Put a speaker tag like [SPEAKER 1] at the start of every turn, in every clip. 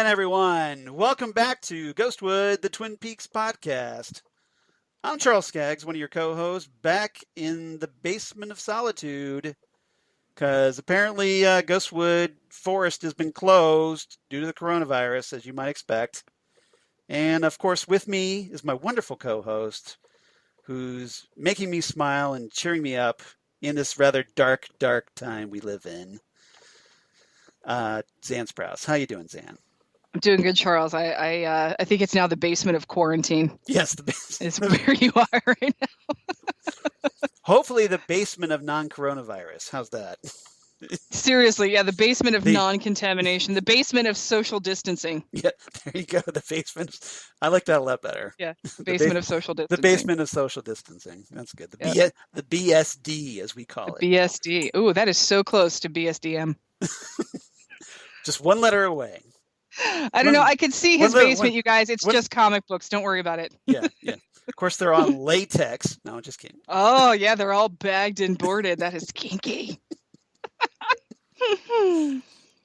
[SPEAKER 1] everyone. Welcome back to Ghostwood, the Twin Peaks podcast. I'm Charles Skaggs, one of your co-hosts, back in the basement of solitude, because apparently Ghostwood Forest has been closed due to the coronavirus, as you might expect. And, of course, with me is my wonderful co-host, who's making me smile and cheering me up in this rather dark, dark time we live in. Xan Sprouse. How you doing, Xan?
[SPEAKER 2] I'm doing good, Charles. I think it's now the basement of quarantine.
[SPEAKER 1] Yes, the basement.
[SPEAKER 2] It's where you are right now.
[SPEAKER 1] Hopefully the basement of non-coronavirus. How's that?
[SPEAKER 2] Seriously, yeah, the basement of non-contamination, the basement of social distancing.
[SPEAKER 1] Yeah, there you go. The basement. I like that a lot better.
[SPEAKER 2] Yeah, the basement of social distancing.
[SPEAKER 1] The basement of social distancing. That's good. The BSD, as we call it.
[SPEAKER 2] BSD. Ooh, that is so close to BSDM.
[SPEAKER 1] Just one letter away.
[SPEAKER 2] I don't know. I can see his basement, you guys. It's just comic books. Don't worry about it.
[SPEAKER 1] Yeah. Of course, they're on latex. No, I'm just kidding.
[SPEAKER 2] Oh, yeah, they're all bagged and boarded. That is kinky.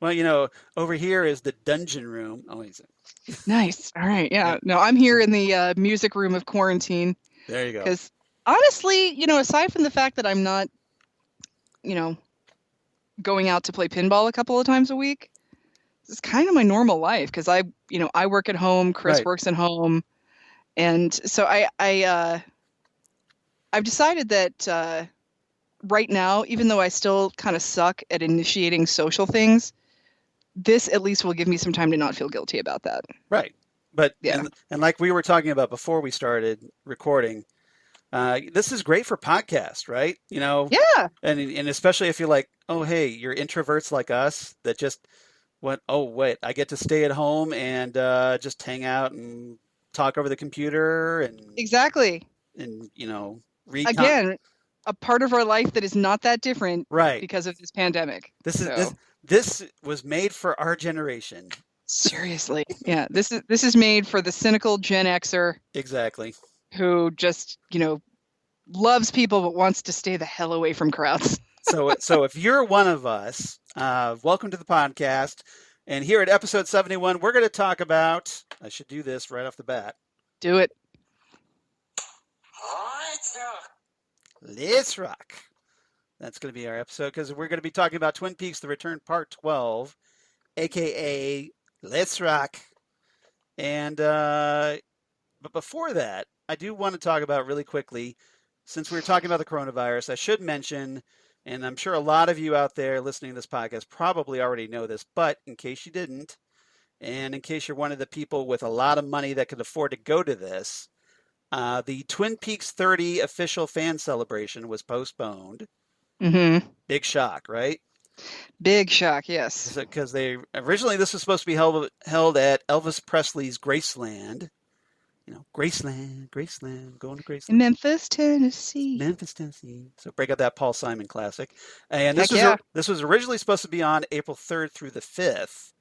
[SPEAKER 1] Well, over here is the dungeon room. Oh, is it?
[SPEAKER 2] Nice. All right. Yeah. No, I'm here in the music room of quarantine.
[SPEAKER 1] There you go.
[SPEAKER 2] Because honestly, aside from the fact that I'm not, going out to play pinball a couple of times a week, it's kind of my normal life because I work at home. Chris works at home, and so I've decided that right now, even though I still kind of suck at initiating social things, this at least will give me some time to not feel guilty about that.
[SPEAKER 1] Right, but
[SPEAKER 2] yeah,
[SPEAKER 1] and like we were talking about before we started recording, this is great for podcasts, right?
[SPEAKER 2] Yeah,
[SPEAKER 1] and especially if you're like, oh hey, you're introverts like us that just went, oh wait, I get to stay at home and just hang out and talk over the computer and
[SPEAKER 2] exactly,
[SPEAKER 1] and
[SPEAKER 2] again, a part of our life that is not that different,
[SPEAKER 1] right? Because
[SPEAKER 2] of this pandemic.
[SPEAKER 1] This was made for our generation.
[SPEAKER 2] Seriously, yeah, this is made for the cynical Gen Xer.
[SPEAKER 1] Exactly.
[SPEAKER 2] Who just loves people but wants to stay the hell away from crowds.
[SPEAKER 1] So if you're one of us, welcome to the podcast. And here at episode 71, we're going to talk about, I should do this right off the bat.
[SPEAKER 2] Do it.
[SPEAKER 1] Let's rock. That's going to be our episode because we're going to be talking about Twin Peaks: The Return Part 12, a.k.a. Let's Rock. And but before that, I do want to talk about really quickly, since we were talking about the coronavirus, I should mention, and I'm sure a lot of you out there listening to this podcast probably already know this, but in case you didn't, and in case you're one of the people with a lot of money that could afford to go to this, the Twin Peaks 30 official fan celebration was postponed.
[SPEAKER 2] Mm-hmm.
[SPEAKER 1] Big shock, right?
[SPEAKER 2] Big shock, yes.
[SPEAKER 1] Because originally this was supposed to be held at Elvis Presley's Graceland. Graceland, going to Graceland.
[SPEAKER 2] Memphis, Tennessee.
[SPEAKER 1] So break out that Paul Simon classic. And this was originally supposed to be on April 3rd through the 5th.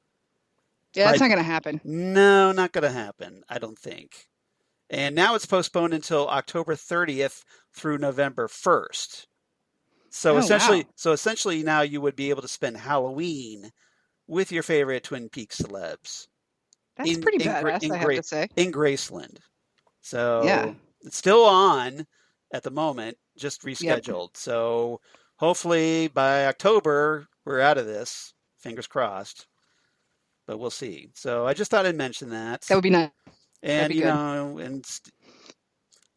[SPEAKER 2] Yeah, that's not going to happen.
[SPEAKER 1] No, not going to happen, I don't think. And now it's postponed until October 30th through November 1st. So essentially now you would be able to spend Halloween with your favorite Twin Peaks celebs.
[SPEAKER 2] That's pretty badass, I have to say.
[SPEAKER 1] In Graceland. So
[SPEAKER 2] yeah.
[SPEAKER 1] It's still on at the moment, just rescheduled.
[SPEAKER 2] Yep.
[SPEAKER 1] So hopefully by October, we're out of this. Fingers crossed. But we'll see. So I just thought I'd mention that.
[SPEAKER 2] That would be nice.
[SPEAKER 1] And,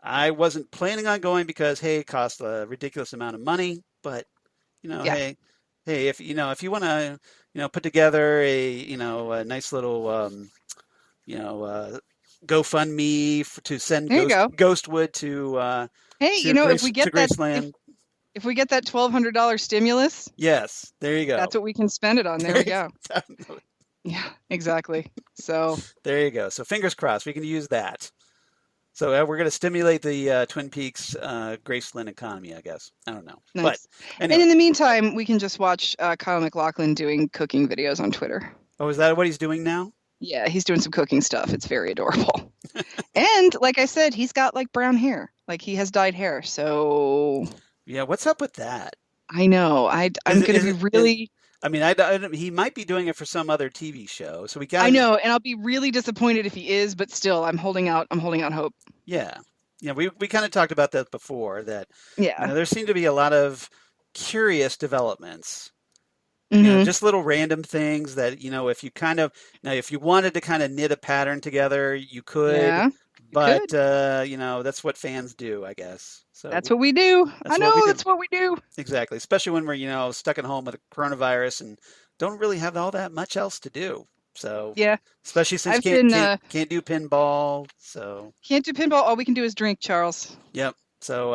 [SPEAKER 1] I wasn't planning on going because, hey, it cost a ridiculous amount of money. But, hey, if you want to, put together a nice little, GoFundMe to send Ghostwood to
[SPEAKER 2] if we get that, if we get that $1,200 stimulus,
[SPEAKER 1] yes, there you go.
[SPEAKER 2] That's what we can spend it on. There we go. Yeah, exactly. So
[SPEAKER 1] there you go. So fingers crossed, we can use that. So we're going to stimulate the Twin Peaks Graceland economy, I guess. I don't know.
[SPEAKER 2] Nice.
[SPEAKER 1] But anyway.
[SPEAKER 2] And in the meantime, we can just watch Kyle MacLachlan doing cooking videos on Twitter.
[SPEAKER 1] Oh, is that what he's doing now?
[SPEAKER 2] Yeah, he's doing some cooking stuff. It's very adorable. And like I said, he's got brown hair. He has dyed hair. So
[SPEAKER 1] yeah, what's up with that?
[SPEAKER 2] I know. I'm going to be really
[SPEAKER 1] I mean, he might be doing it for some other TV show. So we got.
[SPEAKER 2] I know, and I'll be really disappointed if he is, but still, I'm holding out hope.
[SPEAKER 1] Yeah, yeah. We kind of talked about that before. That
[SPEAKER 2] Yeah.
[SPEAKER 1] there seem to be a lot of curious developments.
[SPEAKER 2] Mm-hmm.
[SPEAKER 1] Just little random things that if you if you wanted to kind of knit a pattern together, you could.
[SPEAKER 2] Yeah.
[SPEAKER 1] But that's what fans do, I guess. So
[SPEAKER 2] that's what we do. That's what we do.
[SPEAKER 1] Exactly, especially when we're stuck at home with the coronavirus and don't really have all that much else to do. So
[SPEAKER 2] yeah,
[SPEAKER 1] especially since can't do pinball. So
[SPEAKER 2] can't do pinball. All we can do is drink, Charles.
[SPEAKER 1] Yep. So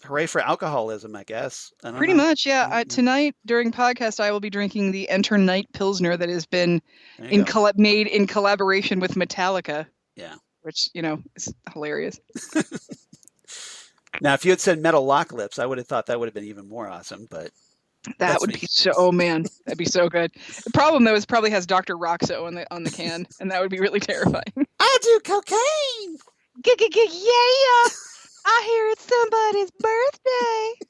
[SPEAKER 1] hooray for alcoholism, I guess.
[SPEAKER 2] Pretty much, yeah. Tonight during podcast, I will be drinking the Enter Night Pilsner that has been made in collaboration with Metallica.
[SPEAKER 1] Yeah.
[SPEAKER 2] Which, is hilarious.
[SPEAKER 1] Now, if you had said Metal Lock Lips, I would have thought that would have been even more awesome, but
[SPEAKER 2] that would be oh man, that'd be so good. The problem though is it probably has Dr. Roxo on the can, and that would be really terrifying.
[SPEAKER 1] I do cocaine.
[SPEAKER 2] Yeah. I hear it's somebody's birthday.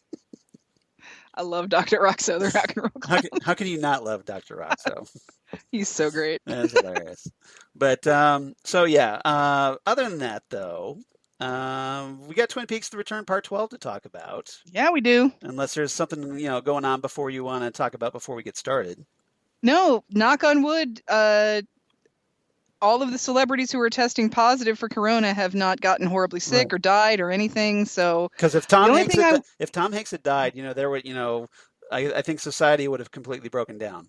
[SPEAKER 2] I love Dr. Roxo, the rock and roll clown.
[SPEAKER 1] How can you not love Dr. Roxo?
[SPEAKER 2] He's so great.
[SPEAKER 1] That's hilarious. But other than that though, we got Twin Peaks: The Return Part 12 to talk about.
[SPEAKER 2] Yeah, we do.
[SPEAKER 1] Unless there's something going on before you want to talk about before we get started.
[SPEAKER 2] No, knock on wood. All of the celebrities who are testing positive for corona have not gotten horribly sick or died or anything. So,
[SPEAKER 1] because if Tom Hanks had died, there would, I think society would have completely broken down.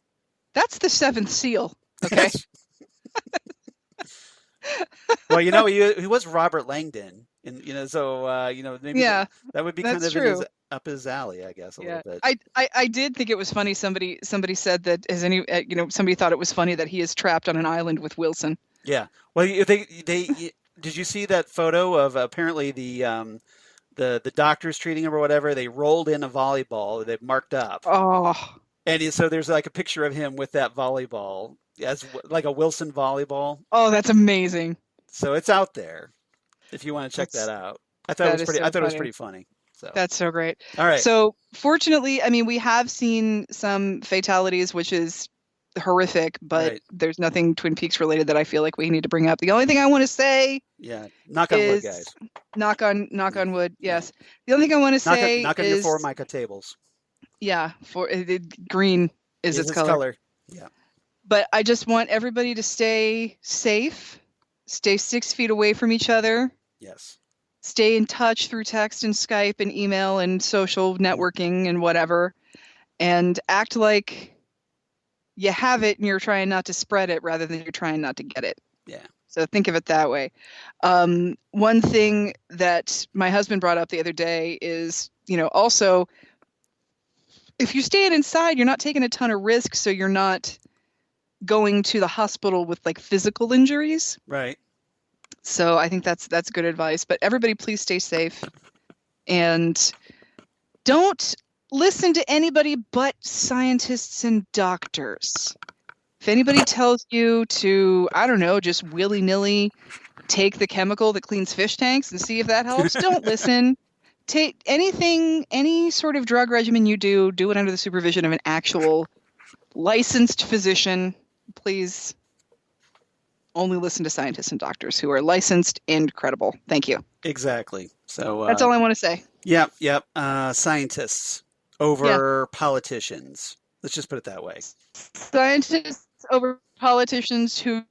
[SPEAKER 2] That's the seventh seal. Okay.
[SPEAKER 1] Well, he was Robert Langdon, and maybe that would be kind of up his alley, I guess, a little bit.
[SPEAKER 2] I did think it was funny. Somebody said that somebody thought it was funny that he is trapped on an island with Wilson. Yeah.
[SPEAKER 1] Well, they did you see that photo of apparently the doctors treating him or whatever? They rolled in a volleyball they marked up.
[SPEAKER 2] Oh.
[SPEAKER 1] And so there's like a picture of him with that volleyball as like a Wilson volleyball.
[SPEAKER 2] Oh, that's amazing.
[SPEAKER 1] So it's out there if you want to check that out. I thought it was pretty funny. So.
[SPEAKER 2] That's so great.
[SPEAKER 1] All right.
[SPEAKER 2] So fortunately, I mean, we have seen some fatalities, which is horrific, but there's nothing Twin Peaks related that I feel like we need to bring up. The only thing I want to say,
[SPEAKER 1] knock on wood, guys.
[SPEAKER 2] Knock on wood. Yes. The only thing I want to say
[SPEAKER 1] knock on your Formica tables.
[SPEAKER 2] Yeah, green is its color.
[SPEAKER 1] Yeah.
[SPEAKER 2] But I just want everybody to stay safe, stay 6 feet away from each other.
[SPEAKER 1] Yes.
[SPEAKER 2] Stay in touch through text and Skype and email and social networking and whatever, and act like you have it and you're trying not to spread it rather than you're trying not to get it.
[SPEAKER 1] Yeah.
[SPEAKER 2] So think of it that way. One thing that my husband brought up the other day is, also, if you're staying inside, you're not taking a ton of risk, so you're not going to the hospital with like physical injuries.
[SPEAKER 1] Right.
[SPEAKER 2] So I think that's good advice. But everybody, please stay safe and don't listen to anybody but scientists and doctors. If anybody tells you to, I don't know, just willy-nilly take the chemical that cleans fish tanks and see if that helps, don't listen. Take any sort of drug regimen you do it under the supervision of an actual licensed physician. Please only listen to scientists and doctors who are licensed and credible. Thank you.
[SPEAKER 1] Exactly. So
[SPEAKER 2] that's all I want to say.
[SPEAKER 1] Yep. Scientists over politicians. Let's just put it that way.
[SPEAKER 2] Scientists over politicians who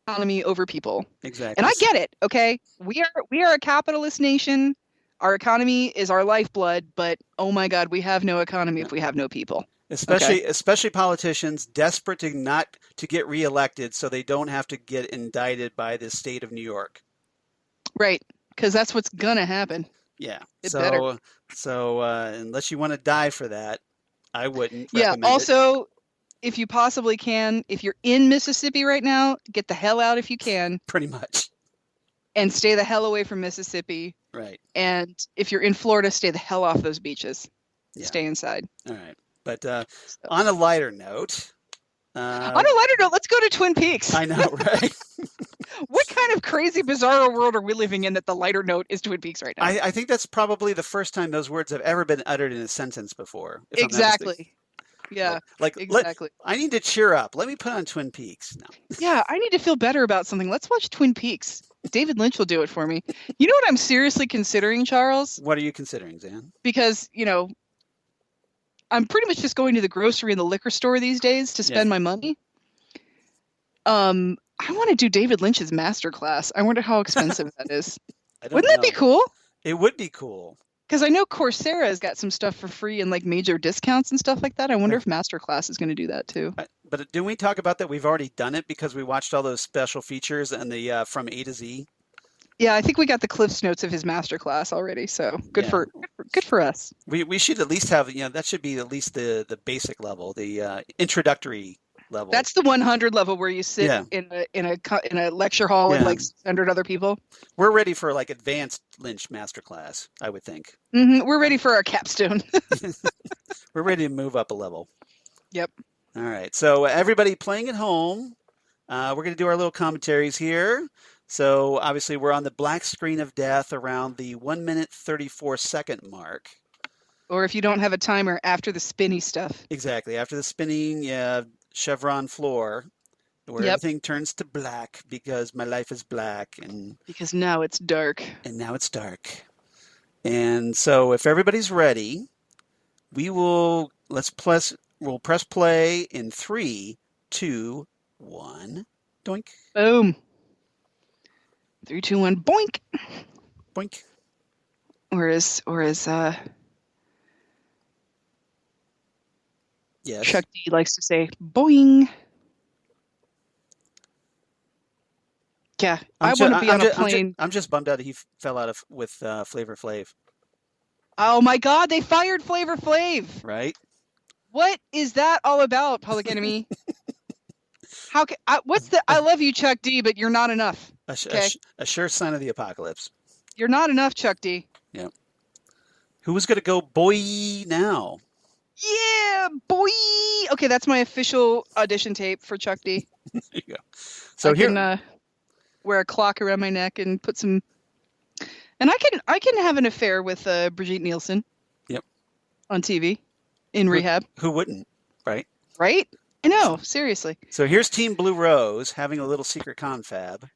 [SPEAKER 2] economy over people.
[SPEAKER 1] Exactly.
[SPEAKER 2] And I get it. Okay, we are a capitalist nation. Our economy is our lifeblood, but oh my God, we have no economy if we have no people.
[SPEAKER 1] Especially politicians desperate to get reelected so they don't have to get indicted by the state of New York.
[SPEAKER 2] Right, because that's what's gonna happen.
[SPEAKER 1] Yeah.
[SPEAKER 2] Better.
[SPEAKER 1] So unless you want to die for that, I wouldn't.
[SPEAKER 2] Yeah. Also, if you possibly can, if you're in Mississippi right now, get the hell out if you can.
[SPEAKER 1] Pretty much.
[SPEAKER 2] And stay the hell away from Mississippi.
[SPEAKER 1] Right.
[SPEAKER 2] And if you're in Florida, stay the hell off those beaches. Yeah. Stay inside.
[SPEAKER 1] All right. But on a lighter note.
[SPEAKER 2] Let's go to Twin Peaks.
[SPEAKER 1] I know, right?
[SPEAKER 2] What kind of crazy, bizarre world are we living in that the lighter note is Twin Peaks right now?
[SPEAKER 1] I think that's probably the first time those words have ever been uttered in a sentence before. If I'm not mistaken.
[SPEAKER 2] Exactly. Yeah.
[SPEAKER 1] Like
[SPEAKER 2] Exactly.
[SPEAKER 1] I need to cheer up. Let me put on Twin Peaks. No.
[SPEAKER 2] Yeah, I need to feel better about something. Let's watch Twin Peaks. David Lynch will do it for me. You know what I'm seriously considering, Charles?
[SPEAKER 1] What are you considering, Xan?
[SPEAKER 2] Because, I'm pretty much just going to the grocery and the liquor store these days to spend my money. I want to do David Lynch's masterclass. I wonder how expensive that is. Wouldn't that be cool?
[SPEAKER 1] It would be cool.
[SPEAKER 2] Because I know Coursera has got some stuff for free and like major discounts and stuff like that. I wonder if Masterclass is going to do that too.
[SPEAKER 1] But didn't we talk about that? We've already done it because we watched all those special features and the From A to Z.
[SPEAKER 2] Yeah, I think we got the Cliff's Notes of his Masterclass already. So good for us.
[SPEAKER 1] We should at least have, that should be at least the basic level, the introductory level.
[SPEAKER 2] That's the 100 level where you sit in a lecture hall with like 600 other people.
[SPEAKER 1] We're ready for like advanced Lynch masterclass, I would think.
[SPEAKER 2] Mm-hmm. We're ready for our capstone.
[SPEAKER 1] We're ready to move up a level.
[SPEAKER 2] Yep.
[SPEAKER 1] All right. So everybody playing at home, we're going to do our little commentaries here. So obviously we're on the black screen of death around the 1 minute 34 second mark.
[SPEAKER 2] Or if you don't have a timer, after the spinny stuff.
[SPEAKER 1] Exactly. After the spinning, chevron floor, where everything turns to black because my life is black, and
[SPEAKER 2] because now it's dark.
[SPEAKER 1] And so if everybody's ready, we'll press play in 3, 2, 1. Doink.
[SPEAKER 2] Boom. 3, 2, 1. Boink.
[SPEAKER 1] Boink.
[SPEAKER 2] Or as
[SPEAKER 1] yes.
[SPEAKER 2] Chuck D likes to say, boing. Yeah, I want to be on a plane.
[SPEAKER 1] I'm just bummed out that he fell out with Flavor Flav.
[SPEAKER 2] Oh my God, they fired Flavor Flav.
[SPEAKER 1] Right?
[SPEAKER 2] What is that all about, Public Enemy? I love you, Chuck D, but you're not enough.
[SPEAKER 1] A sure sign of the apocalypse.
[SPEAKER 2] You're not enough, Chuck D.
[SPEAKER 1] Yeah. Who's going to go boy now?
[SPEAKER 2] Yeah, boy. Okay, that's my official audition tape for Chuck D.
[SPEAKER 1] There you go. So
[SPEAKER 2] I can wear a clock around my neck and put some. And I can have an affair with Brigitte Nielsen.
[SPEAKER 1] Yep.
[SPEAKER 2] On TV, in rehab.
[SPEAKER 1] Who wouldn't, right?
[SPEAKER 2] Right. I know. Seriously.
[SPEAKER 1] So here's Team Blue Rose having a little secret confab.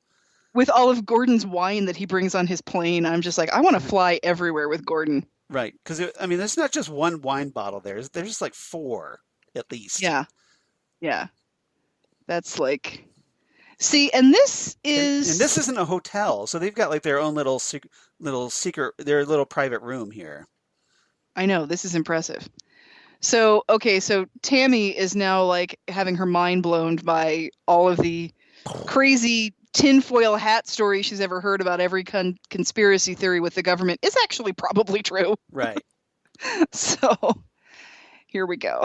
[SPEAKER 2] With all of Gordon's wine that he brings on his plane, I'm just like, I want to fly everywhere with Gordon.
[SPEAKER 1] Right, because there's not just one wine bottle there. There's just like 4 at least.
[SPEAKER 2] Yeah. That's like, see, and this is,
[SPEAKER 1] and this isn't a hotel, so they've got like their own little secret, their little private room here.
[SPEAKER 2] I know, this is impressive. So Tammy is now like having her mind blown by all of the crazy tinfoil hat story she's ever heard about every conspiracy theory with the government is actually probably true.
[SPEAKER 1] Right.
[SPEAKER 2] So here we go.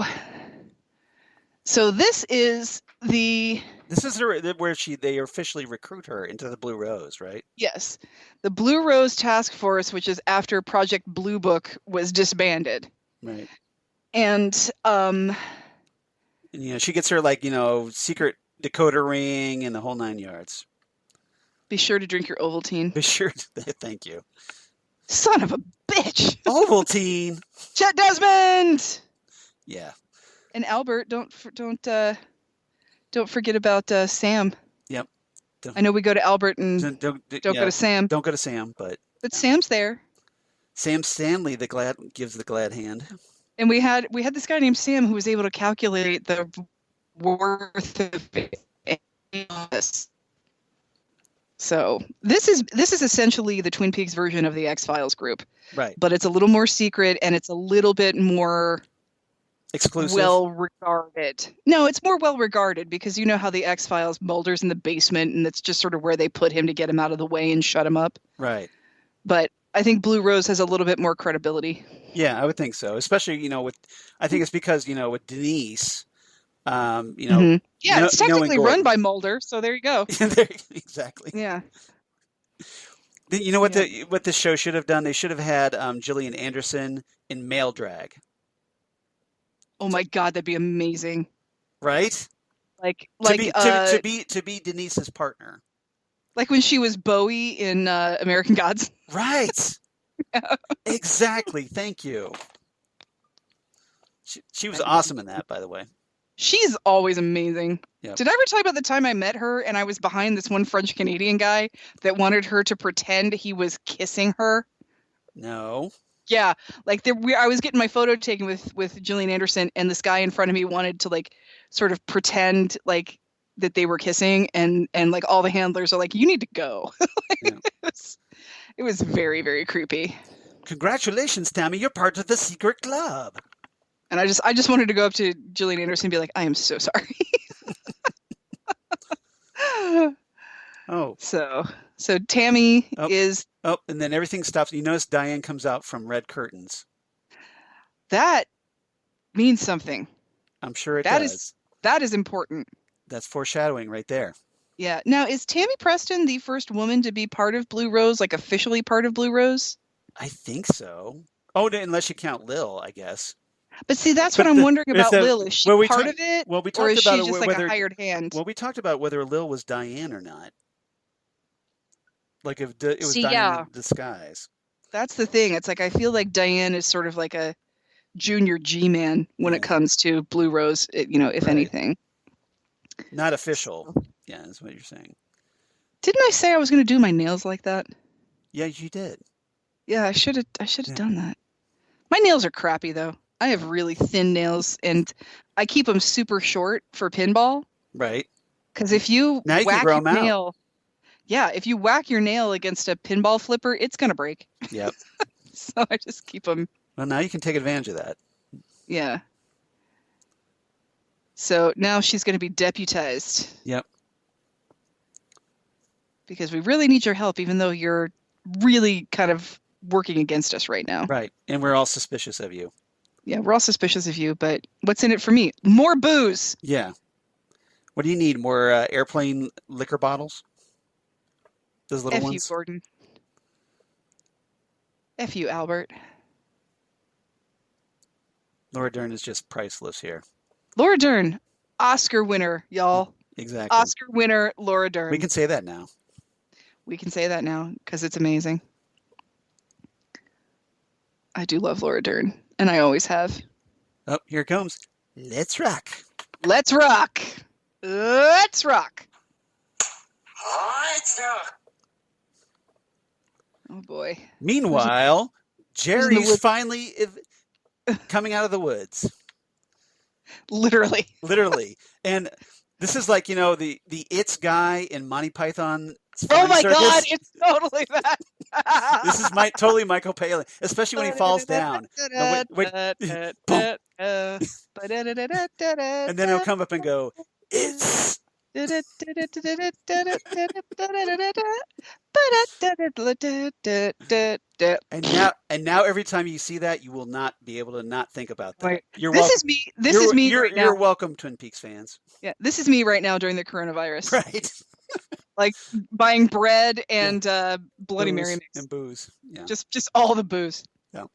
[SPEAKER 2] So this is where they officially recruit her into the Blue Rose, right? Yes. The Blue Rose Task Force, which is after Project Blue Book was disbanded.
[SPEAKER 1] Right.
[SPEAKER 2] And
[SPEAKER 1] she gets her secret decoder ring and the whole 9 yards.
[SPEAKER 2] Be sure to drink your Ovaltine.
[SPEAKER 1] Be sure to, thank you.
[SPEAKER 2] Son of a bitch.
[SPEAKER 1] Ovaltine.
[SPEAKER 2] Chet Desmond.
[SPEAKER 1] Yeah.
[SPEAKER 2] And Albert, don't forget about Sam.
[SPEAKER 1] Yep.
[SPEAKER 2] I know we go to Albert and don't go to Sam.
[SPEAKER 1] Don't go to Sam, but
[SPEAKER 2] Sam's there.
[SPEAKER 1] Sam Stanley gives the glad hand.
[SPEAKER 2] And we had this guy named Sam who was able to calculate the worth of it. So this is essentially the Twin Peaks version of the X-Files group.
[SPEAKER 1] Right.
[SPEAKER 2] But it's a little more secret and it's a little bit more
[SPEAKER 1] exclusive.
[SPEAKER 2] Well regarded. No, it's more well regarded because you know how the X-Files, Mulder's in the basement and that's just sort of where they put him to get him out of the way and shut him up.
[SPEAKER 1] Right.
[SPEAKER 2] But I think Blue Rose has a little bit more credibility.
[SPEAKER 1] Yeah, I would think so. Especially, I think it's because, with Denise,
[SPEAKER 2] Yeah, it's technically run by Mulder, so there you go.
[SPEAKER 1] Exactly.
[SPEAKER 2] Yeah.
[SPEAKER 1] You know what this show should have done? They should have had Gillian Anderson in male drag.
[SPEAKER 2] Oh my God, that'd be amazing.
[SPEAKER 1] Right?
[SPEAKER 2] Like
[SPEAKER 1] to be Denise's partner.
[SPEAKER 2] Like when she was Bowie in American Gods.
[SPEAKER 1] Right. Exactly. Thank you. She was awesome in that, by the way.
[SPEAKER 2] She's always amazing.
[SPEAKER 1] Yep.
[SPEAKER 2] Did I ever tell you about the time I met her and I was behind this one French Canadian guy that wanted her to pretend he was kissing her?
[SPEAKER 1] No.
[SPEAKER 2] Yeah, like I was getting my photo taken with Gillian Anderson, and this guy in front of me wanted to like sort of pretend like that they were kissing, and like all the handlers are like, "You need to go."
[SPEAKER 1] Yeah.
[SPEAKER 2] It was very, very creepy.
[SPEAKER 1] Congratulations, Tammy! You're part of the secret club.
[SPEAKER 2] And I just wanted to go up to Gillian Anderson and be like, "I am so sorry."
[SPEAKER 1] Oh.
[SPEAKER 2] So Tammy is.
[SPEAKER 1] Oh, and then everything stops. You notice Diane comes out from red curtains.
[SPEAKER 2] That means something.
[SPEAKER 1] I'm sure it does.
[SPEAKER 2] That is important.
[SPEAKER 1] That's foreshadowing right there.
[SPEAKER 2] Yeah. Now, is Tammy Preston the first woman to be part of Blue Rose, like officially part of Blue Rose?
[SPEAKER 1] I think so. Oh, unless you count Lil, I guess.
[SPEAKER 2] But see, that's what I'm wondering about Lil. Is she part of it?
[SPEAKER 1] Well, we talked
[SPEAKER 2] or is
[SPEAKER 1] about
[SPEAKER 2] she just like a hired hand?
[SPEAKER 1] Well, we talked about whether Lil was Diane or not. Like if it was Diane in disguise.
[SPEAKER 2] That's the thing. It's like I feel like Diane is sort of like a junior G-man when it comes to Blue Rose, if anything.
[SPEAKER 1] Not official. Yeah, that's what you're saying.
[SPEAKER 2] Didn't I say I was going to do my nails like that?
[SPEAKER 1] Yeah, you did.
[SPEAKER 2] Yeah, I should have done that. My nails are crappy though. I have really thin nails, and I keep them super short for pinball.
[SPEAKER 1] Right.
[SPEAKER 2] Because if you whack
[SPEAKER 1] your
[SPEAKER 2] nail, if you whack your nail against a pinball flipper, it's gonna break.
[SPEAKER 1] Yep.
[SPEAKER 2] So I just keep them.
[SPEAKER 1] Well, now you can take advantage of that.
[SPEAKER 2] Yeah. So now she's going to be deputized.
[SPEAKER 1] Yep.
[SPEAKER 2] Because we really need your help, even though you're really kind of working against us right now.
[SPEAKER 1] Right. And we're all suspicious of you.
[SPEAKER 2] Yeah, we're all suspicious of you, but what's in it for me? More booze.
[SPEAKER 1] Yeah. What do you need? More airplane liquor bottles? Those little ones?
[SPEAKER 2] F you, Gordon. F you, Albert.
[SPEAKER 1] Laura Dern is just priceless here.
[SPEAKER 2] Laura Dern, Oscar winner, y'all.
[SPEAKER 1] Exactly.
[SPEAKER 2] Oscar winner, Laura Dern.
[SPEAKER 1] We can say that now.
[SPEAKER 2] We can say that now because it's amazing. I do love Laura Dern, and I always have.
[SPEAKER 1] Oh, here it comes. Let's rock.
[SPEAKER 2] Let's rock. Let's rock.
[SPEAKER 3] Let's rock.
[SPEAKER 2] Oh, boy.
[SPEAKER 1] Meanwhile, Jerry's finally coming out of the woods.
[SPEAKER 2] Literally.
[SPEAKER 1] Literally. And this is like, the It's guy in Monty Python.
[SPEAKER 2] Oh my God, it's totally that.
[SPEAKER 1] This is totally Michael Palin, especially when he falls down. No, wait, boom. And then he'll come up and go, It's. And now every time you see that, you will not be able to not think about that.
[SPEAKER 2] Right. This is me right now.
[SPEAKER 1] You're welcome, Twin Peaks fans.
[SPEAKER 2] Yeah, this is me right now during the coronavirus.
[SPEAKER 1] Right.
[SPEAKER 2] Like buying bread and Bloody
[SPEAKER 1] booze
[SPEAKER 2] Mary mix.
[SPEAKER 1] and booze. Yeah.
[SPEAKER 2] Just all the booze.
[SPEAKER 1] Yeah.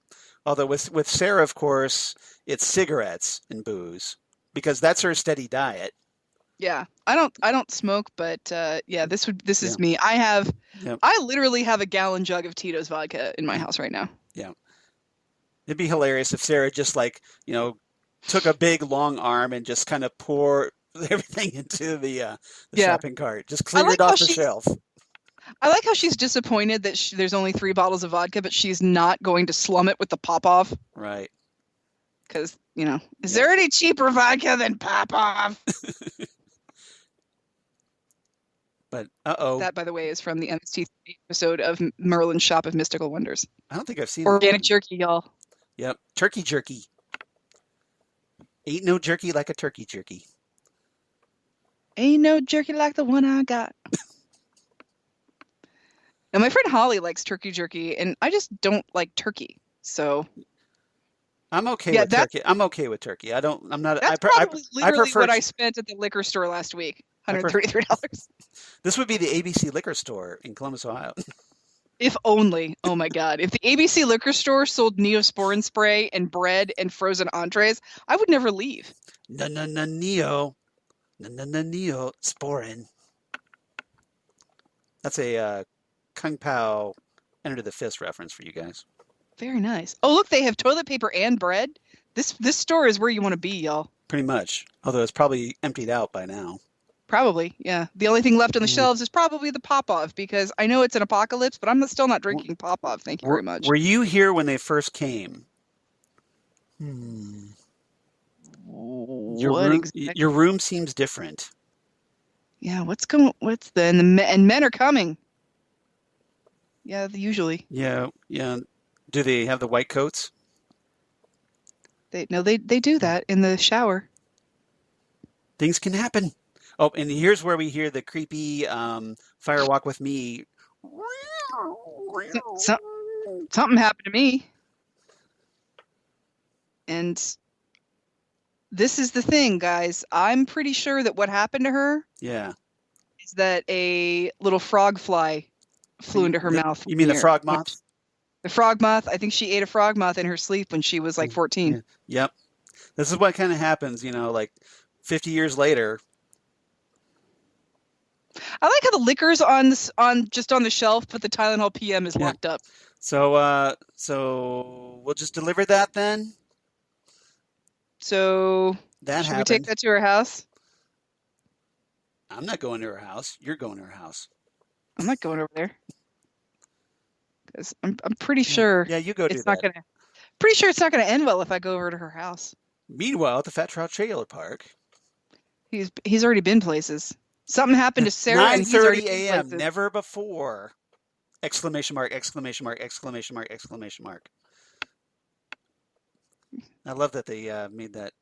[SPEAKER 1] Although with Sarah, of course, it's cigarettes and booze because that's her steady diet.
[SPEAKER 2] Yeah, I don't smoke, but this is me. I literally have a gallon jug of Tito's vodka in my house right now.
[SPEAKER 1] Yeah, it'd be hilarious if Sarah just took a big long arm and just kind of poured everything into the shopping cart, just cleared it off the shelf.
[SPEAKER 2] I like how she's disappointed that there's only 3 bottles of vodka, but she's not going to slum it with the Pop-Off.
[SPEAKER 1] Right.
[SPEAKER 2] Because is there any cheaper vodka than Pop-Off?
[SPEAKER 1] But
[SPEAKER 2] that, by the way, is from the MST episode of Merlin's Shop of Mystical Wonders.
[SPEAKER 1] I don't think I've seen
[SPEAKER 2] organic jerky, y'all.
[SPEAKER 1] Yep, turkey jerky. Ain't no jerky like a turkey jerky.
[SPEAKER 2] Ain't no jerky like the one I got. Now, my friend Holly likes turkey jerky, and I just don't like turkey. So
[SPEAKER 1] I'm okay with turkey. I'm okay with turkey. I'm not.
[SPEAKER 2] That's probably literally what I spent at the liquor store last week. $133.
[SPEAKER 1] This would be the ABC liquor store in Columbus, Ohio.
[SPEAKER 2] If only. Oh my God. If the ABC liquor store sold Neosporin spray and bread and frozen entrees, I would never leave.
[SPEAKER 1] Neosporin. That's a Kung Pao Enter the Fist reference for you guys.
[SPEAKER 2] Very nice. Oh, look, they have toilet paper and bread. This store is where you want to be, y'all.
[SPEAKER 1] Pretty much. Although it's probably emptied out by now.
[SPEAKER 2] Probably, yeah. The only thing left on the shelves is probably the Popov, because I know it's an apocalypse, but I'm still not drinking Popov. Thank you very much.
[SPEAKER 1] Were you here when they first came? Your room seems different.
[SPEAKER 2] Yeah, and men are coming. Yeah, usually.
[SPEAKER 1] Yeah. Do they have the white coats?
[SPEAKER 2] They do that in the shower.
[SPEAKER 1] Things can happen. Oh, and here's where we hear the creepy Fire Walk with Me.
[SPEAKER 2] Something happened to me. And this is the thing, guys. I'm pretty sure that what happened to her is that a little frog fly flew into her mouth.
[SPEAKER 1] You mean the frog moth?
[SPEAKER 2] The frog moth. I think she ate a frog moth in her sleep when she was like 14.
[SPEAKER 1] Yeah. Yep. This is what kind of happens, like 50 years later.
[SPEAKER 2] I like how the liquor's on the shelf, but the Tylenol PM is locked up.
[SPEAKER 1] So we'll just deliver that then.
[SPEAKER 2] So should we take that to her house?
[SPEAKER 1] I'm not going to her house. You're going to her house.
[SPEAKER 2] I'm not going over there. Because I'm pretty sure.
[SPEAKER 1] Yeah, you go do that.
[SPEAKER 2] Pretty sure it's not gonna end well if I go over to her house.
[SPEAKER 1] Meanwhile, at the Fat Trout Trailer Park,
[SPEAKER 2] he's already been places. Something happened to Sarah.
[SPEAKER 1] 9:30 a.m. Never before! Exclamation mark! Exclamation mark! Exclamation mark! Exclamation mark! I love that they made that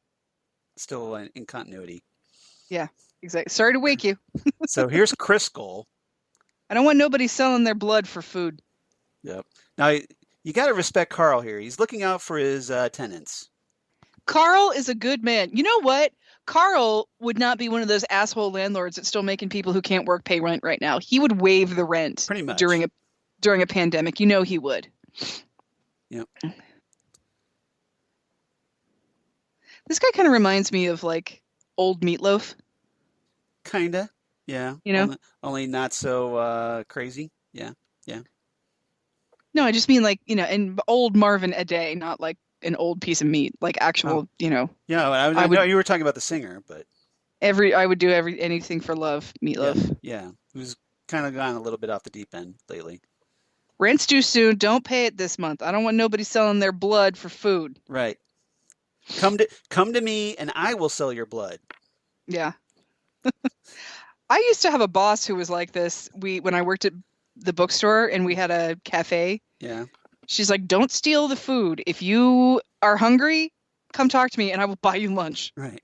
[SPEAKER 1] still in continuity.
[SPEAKER 2] Yeah, exactly. Sorry to wake you.
[SPEAKER 1] So here's Criskel.
[SPEAKER 2] I don't want nobody selling their blood for food.
[SPEAKER 1] Yep. Now, you got to respect Carl here. He's looking out for his tenants.
[SPEAKER 2] Carl is a good man. You know what? Carl would not be one of those asshole landlords that's still making people who can't work pay rent right now. He would waive the rent
[SPEAKER 1] pretty much
[SPEAKER 2] during a pandemic. You know he would.
[SPEAKER 1] Yep.
[SPEAKER 2] This guy kind of reminds me of like old Meatloaf.
[SPEAKER 1] Kinda. Yeah. Only not so crazy. Yeah. Yeah.
[SPEAKER 2] No, I just mean like, an old Marvin Adae, not like an old piece of meat, like actual,
[SPEAKER 1] Yeah, I know you were talking about the singer, but
[SPEAKER 2] I would do anything for love, Meatloaf.
[SPEAKER 1] Yeah. Who's kind of gone a little bit off the deep end lately.
[SPEAKER 2] Rent's due soon. Don't pay it this month. I don't want nobody selling their blood for food.
[SPEAKER 1] Right. Come to me and I will sell your blood.
[SPEAKER 2] Yeah. I used to have a boss who was like this. When I worked at the bookstore and we had a cafe.
[SPEAKER 1] Yeah.
[SPEAKER 2] She's like, don't steal the food. If you are hungry, come talk to me and I will buy you lunch.
[SPEAKER 1] Right.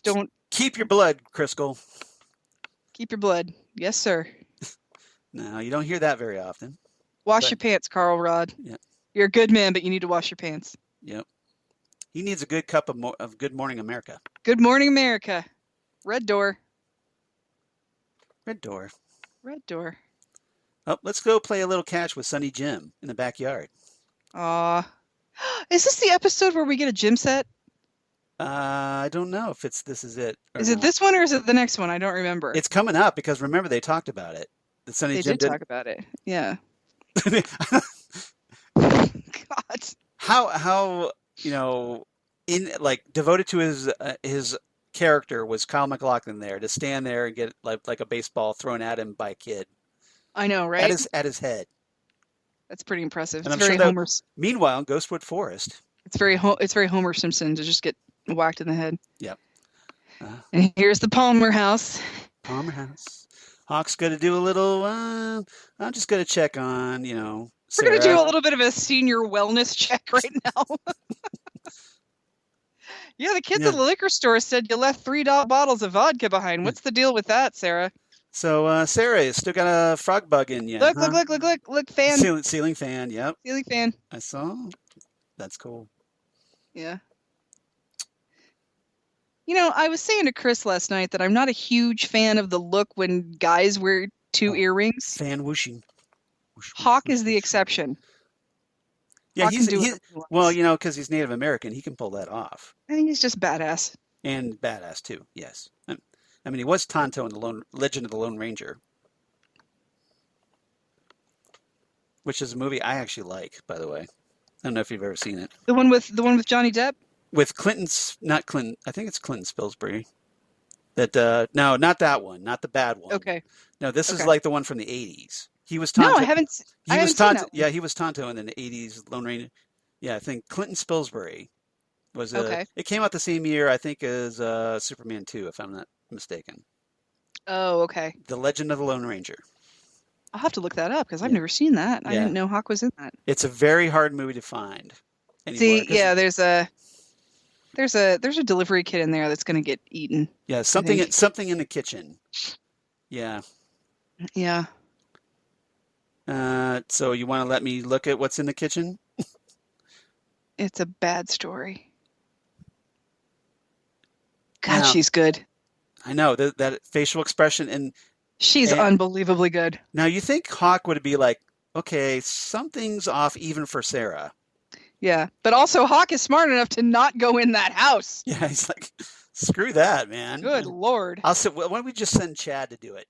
[SPEAKER 2] Don't
[SPEAKER 1] keep your blood, Criskel.
[SPEAKER 2] Keep your blood. Yes, sir.
[SPEAKER 1] No, you don't hear that very often.
[SPEAKER 2] Wash your pants, Carl Rod.
[SPEAKER 1] Yeah.
[SPEAKER 2] You're a good man, but you need to wash your pants.
[SPEAKER 1] Yep. He needs a good cup of Good Morning America.
[SPEAKER 2] Good Morning America. Red door.
[SPEAKER 1] Red door.
[SPEAKER 2] Red door.
[SPEAKER 1] Oh, let's go play a little catch with Sonny Jim in the backyard.
[SPEAKER 2] Aw. Is this the episode where we get a gym set?
[SPEAKER 1] I don't know if this is it.
[SPEAKER 2] Is it this one or is it the next one? I don't remember.
[SPEAKER 1] It's coming up because remember they talked about it. That Sonny
[SPEAKER 2] Jim did talk about it. Yeah. God.
[SPEAKER 1] How in like devoted to his character was Kyle MacLachlan there to stand there and get like a baseball thrown at him by a kid.
[SPEAKER 2] I know, right?
[SPEAKER 1] At his head.
[SPEAKER 2] That's pretty impressive.
[SPEAKER 1] And it's very Homer. Meanwhile, in Ghostwood Forest,
[SPEAKER 2] it's very Homer Simpson to just get whacked in the head.
[SPEAKER 1] Yep.
[SPEAKER 2] And here's the Palmer house.
[SPEAKER 1] Palmer house. Hawk's going to do a little. I'm just going to check on Sarah.
[SPEAKER 2] We're going to do a little bit of a senior wellness check right now. Yeah, the kids at the liquor store said you left $3 bottles of vodka behind. What's the deal with that, Sarah?
[SPEAKER 1] So, Sarah, you still got a frog bug in you.
[SPEAKER 2] Look, fan.
[SPEAKER 1] Ceiling fan, yep.
[SPEAKER 2] Ceiling fan.
[SPEAKER 1] I saw. That's cool.
[SPEAKER 2] Yeah. I was saying to Chris last night that I'm not a huge fan of the look when guys wear two earrings.
[SPEAKER 1] Fan whooshing.
[SPEAKER 2] Hawk is the exception.
[SPEAKER 1] Yeah, because he's Native American, he can pull that off.
[SPEAKER 2] I think he's just badass.
[SPEAKER 1] And badass too, yes. I mean, he was Tonto in the Legend of the Lone Ranger. which is a movie I actually like, by the way. I don't know if you've ever seen it.
[SPEAKER 2] The one with Johnny Depp?
[SPEAKER 1] With not Clinton. I think it's Clinton Spilsbury. That no, not that one, not the bad one.
[SPEAKER 2] Okay.
[SPEAKER 1] No, this is
[SPEAKER 2] Okay.
[SPEAKER 1] like the one from the 80s. He was
[SPEAKER 2] No,
[SPEAKER 1] Tonto.
[SPEAKER 2] I haven't seen that one.
[SPEAKER 1] Yeah, he was Tonto in the 80s Lone Ranger. Yeah, I think Clinton Spilsbury was
[SPEAKER 2] Okay.
[SPEAKER 1] it came out the same year, I think, as Superman 2, if I'm not mistaken.
[SPEAKER 2] Oh, okay.
[SPEAKER 1] The Legend of the Lone Ranger.
[SPEAKER 2] I'll have to look that up because I've
[SPEAKER 1] Yeah.
[SPEAKER 2] never seen that. I
[SPEAKER 1] Yeah.
[SPEAKER 2] didn't know Hawk was in that.
[SPEAKER 1] It's a very hard movie to find anymore.
[SPEAKER 2] See, yeah, there's a delivery kit in there that's going to get eaten.
[SPEAKER 1] Yeah, something in the kitchen. Yeah.
[SPEAKER 2] Yeah.
[SPEAKER 1] So you want to let me look at what's in the kitchen?
[SPEAKER 2] It's a bad story. God,
[SPEAKER 1] Now-
[SPEAKER 2] she's good.
[SPEAKER 1] I know that facial expression, and
[SPEAKER 2] She's unbelievably good.
[SPEAKER 1] now you think Hawk would be like, okay, something's off even for Sarah.
[SPEAKER 2] Yeah, but also Hawk is smart enough to not go in that house.
[SPEAKER 1] Yeah, he's like, screw that, man.
[SPEAKER 2] Good Lord.
[SPEAKER 1] I'll say, why don't we just send Chad to do it?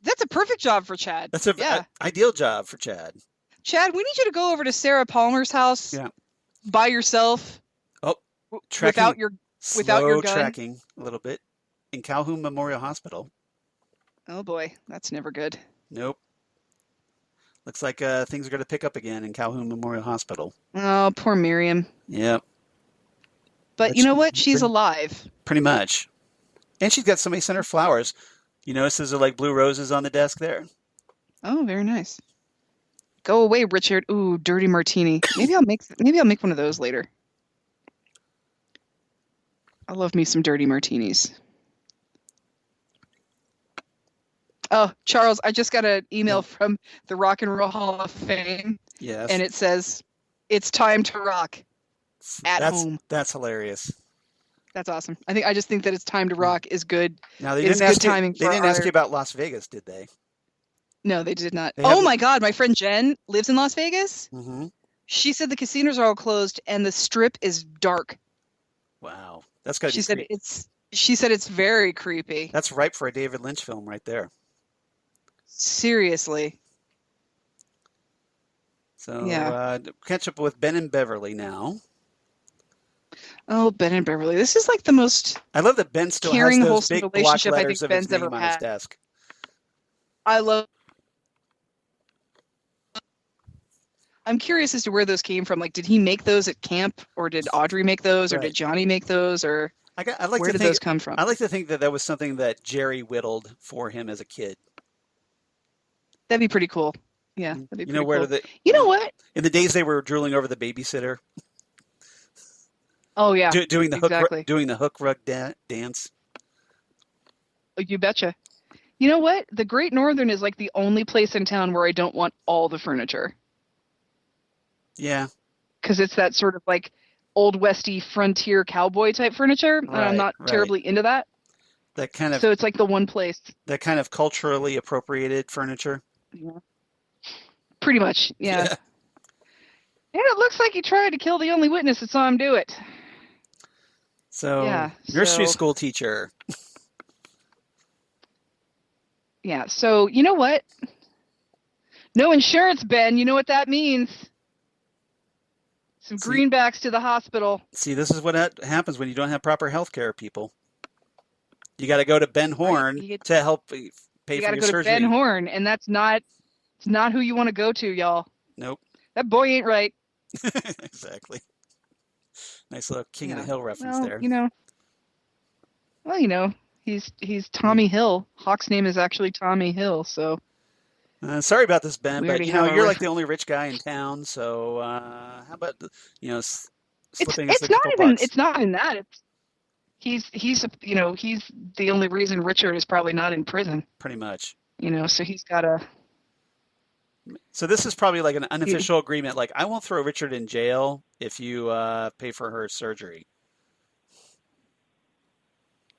[SPEAKER 2] That's a perfect job for Chad.
[SPEAKER 1] That's a ideal job for Chad.
[SPEAKER 2] Chad, we need you to go over to Sarah Palmer's house by yourself.
[SPEAKER 1] Oh,
[SPEAKER 2] without your gun.
[SPEAKER 1] Tracking a little bit in Calhoun Memorial Hospital.
[SPEAKER 2] Oh boy, that's never good.
[SPEAKER 1] Nope. Looks like things are going to pick up again in Calhoun Memorial Hospital.
[SPEAKER 2] Oh, poor Miriam.
[SPEAKER 1] Yep.
[SPEAKER 2] But you know what? She's alive.
[SPEAKER 1] Pretty much. And she's got somebody sent her flowers. You notice there's like blue roses on the desk there?
[SPEAKER 2] Oh, very nice. Go away, Richard. Ooh, dirty martini. Maybe I'll make one of those later. I love me some dirty martinis. Oh, Charles, I just got an email from the Rock and Roll Hall of Fame.
[SPEAKER 1] Yes.
[SPEAKER 2] And it says, "It's time to rock at home."
[SPEAKER 1] That's hilarious.
[SPEAKER 2] That's awesome. I just think that "It's time to rock" is good.
[SPEAKER 1] Now they
[SPEAKER 2] It's
[SPEAKER 1] didn't
[SPEAKER 2] good timing.
[SPEAKER 1] They didn't ask you about Las Vegas, did they?
[SPEAKER 2] No, they did not.
[SPEAKER 1] They
[SPEAKER 2] Oh my God, my friend Jen lives in Las Vegas.
[SPEAKER 1] Mm-hmm.
[SPEAKER 2] She said the casinos are all closed and the strip is dark.
[SPEAKER 1] Wow, that's got to be.
[SPEAKER 2] She said it's very creepy.
[SPEAKER 1] That's ripe for a David Lynch film right there.
[SPEAKER 2] Seriously.
[SPEAKER 1] So catch up with Ben and Beverly now.
[SPEAKER 2] Oh, Ben and Beverly. This is like the most
[SPEAKER 1] I love that Ben still
[SPEAKER 2] caring,
[SPEAKER 1] has those
[SPEAKER 2] wholesome
[SPEAKER 1] big block
[SPEAKER 2] relationship I
[SPEAKER 1] letters
[SPEAKER 2] think
[SPEAKER 1] of his
[SPEAKER 2] Ben's ever
[SPEAKER 1] name on his
[SPEAKER 2] had.
[SPEAKER 1] desk.
[SPEAKER 2] I'm curious as to where those came from. Like, did he make those at camp, or did Audrey make those, or did Johnny make those, or where did those come from?
[SPEAKER 1] I like to think that was something that Jerry whittled for him as a kid.
[SPEAKER 2] That'd be pretty cool. Yeah, that'd be pretty cool. You know what?
[SPEAKER 1] In the days they were drooling over the babysitter.
[SPEAKER 2] Oh yeah,
[SPEAKER 1] doing the hook rug dance.
[SPEAKER 2] Oh, you betcha. You know what? The Great Northern is like the only place in town where I don't want all the furniture.
[SPEAKER 1] Yeah.
[SPEAKER 2] Because it's that sort of like old westy frontier cowboy type furniture, and I'm not terribly into that.
[SPEAKER 1] That kind of.
[SPEAKER 2] So it's like the one place.
[SPEAKER 1] That kind of culturally appropriated furniture.
[SPEAKER 2] Yeah. Pretty much, yeah. And it looks like he tried to kill the only witness that saw him do it.
[SPEAKER 1] So, nursery school teacher.
[SPEAKER 2] Yeah, so you know what? No insurance, Ben. You know what that means. Some greenbacks to the hospital.
[SPEAKER 1] See, this is what happens when you don't have proper health care, people. You got to go to Ben Horne to help pay for your surgery.
[SPEAKER 2] You got to go to Ben Horne, and it's not who you want to go to, y'all.
[SPEAKER 1] Nope.
[SPEAKER 2] That boy ain't right.
[SPEAKER 1] Exactly. Nice little King of the Hill reference there.
[SPEAKER 2] He's Tommy Hill. Hawk's name is actually Tommy Hill, so.
[SPEAKER 1] Sorry about this, Ben, but you're like the only rich guy in town. So how about slipping us a couple bucks?
[SPEAKER 2] It's not in that. He's the only reason Richard is probably not in prison.
[SPEAKER 1] Pretty much.
[SPEAKER 2] So he's got a.
[SPEAKER 1] So this is probably like an unofficial agreement. Like, I won't throw Richard in jail if you pay for her surgery.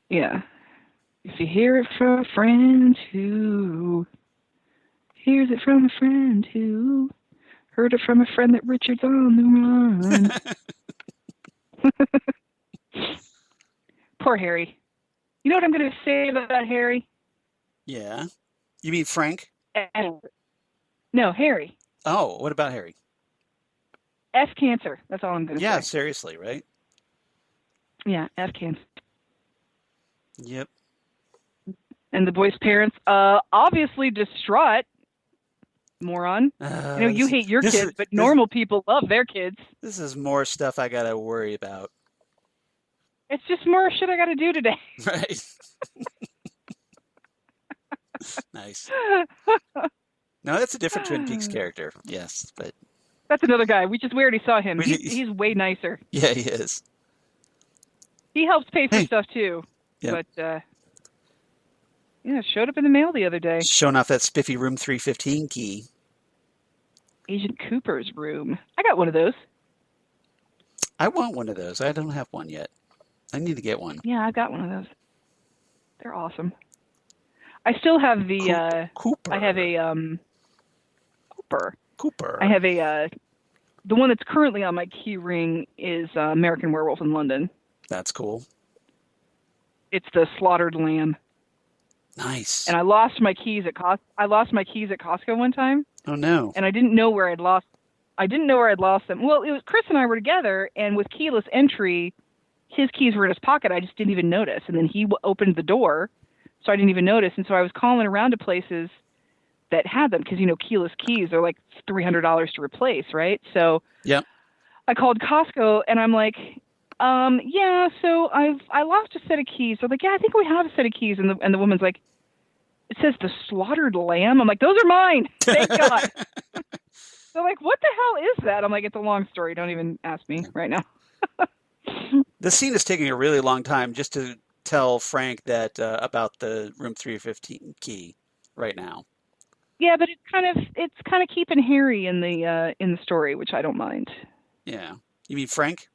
[SPEAKER 2] Yeah. If you hear it from a friend who hears it from a friend who heard it from a friend that Richard's on the run. Poor Harry. You know what I'm going to say about Harry?
[SPEAKER 1] Yeah. You mean Frank?
[SPEAKER 2] No, Harry.
[SPEAKER 1] Oh, what about Harry?
[SPEAKER 2] F cancer. That's all I'm going to
[SPEAKER 1] Yeah,
[SPEAKER 2] say.
[SPEAKER 1] seriously, right?
[SPEAKER 2] Yeah, F cancer.
[SPEAKER 1] Yep.
[SPEAKER 2] And the boy's parents, obviously distraught. Moron. I know you hate your kids, but normal people love their kids.
[SPEAKER 1] This is more stuff I gotta worry about.
[SPEAKER 2] It's just more shit I gotta do today.
[SPEAKER 1] Right. Nice. No, that's a different Twin Peaks character. Yes, but
[SPEAKER 2] that's another guy. We already saw him. He's way nicer.
[SPEAKER 1] Yeah, he is.
[SPEAKER 2] He helps pay for stuff too. Yep. But yeah, showed up in the mail the other day.
[SPEAKER 1] Showing off that spiffy room 315 key.
[SPEAKER 2] Agent Cooper's room. I got one of those.
[SPEAKER 1] I want one of those. I don't have one yet. I need to get one.
[SPEAKER 2] Yeah, I've got one of those. They're awesome. I still have the
[SPEAKER 1] Cooper.
[SPEAKER 2] I have a
[SPEAKER 1] Cooper.
[SPEAKER 2] I have a the one that's currently on my key ring is American Werewolf in London.
[SPEAKER 1] That's cool.
[SPEAKER 2] It's the slaughtered lamb.
[SPEAKER 1] Nice.
[SPEAKER 2] And I lost my keys at Costco one time.
[SPEAKER 1] Oh no.
[SPEAKER 2] And I didn't know where I'd lost them. Well, it was Chris and I were together, and with keyless entry, his keys were in his pocket. I just didn't even notice. And then he opened the door, so I didn't even notice. And so I was calling around to places that had them because, keyless keys are like $300 to replace, right? So
[SPEAKER 1] yep.
[SPEAKER 2] I called Costco, and I'm like, yeah, so I lost a set of keys. They're like, yeah, I think we have a set of keys. And the woman's like, it says the slaughtered lamb. I'm like, those are mine. Thank God. They're like, what the hell is that? I'm like, it's a long story. Don't even ask me right now.
[SPEAKER 1] The scene is taking a really long time just to tell Frank that about the room 315 key right now.
[SPEAKER 2] Yeah, but it's kind of keeping Harry in the story, which I don't mind.
[SPEAKER 1] Yeah. You mean Frank?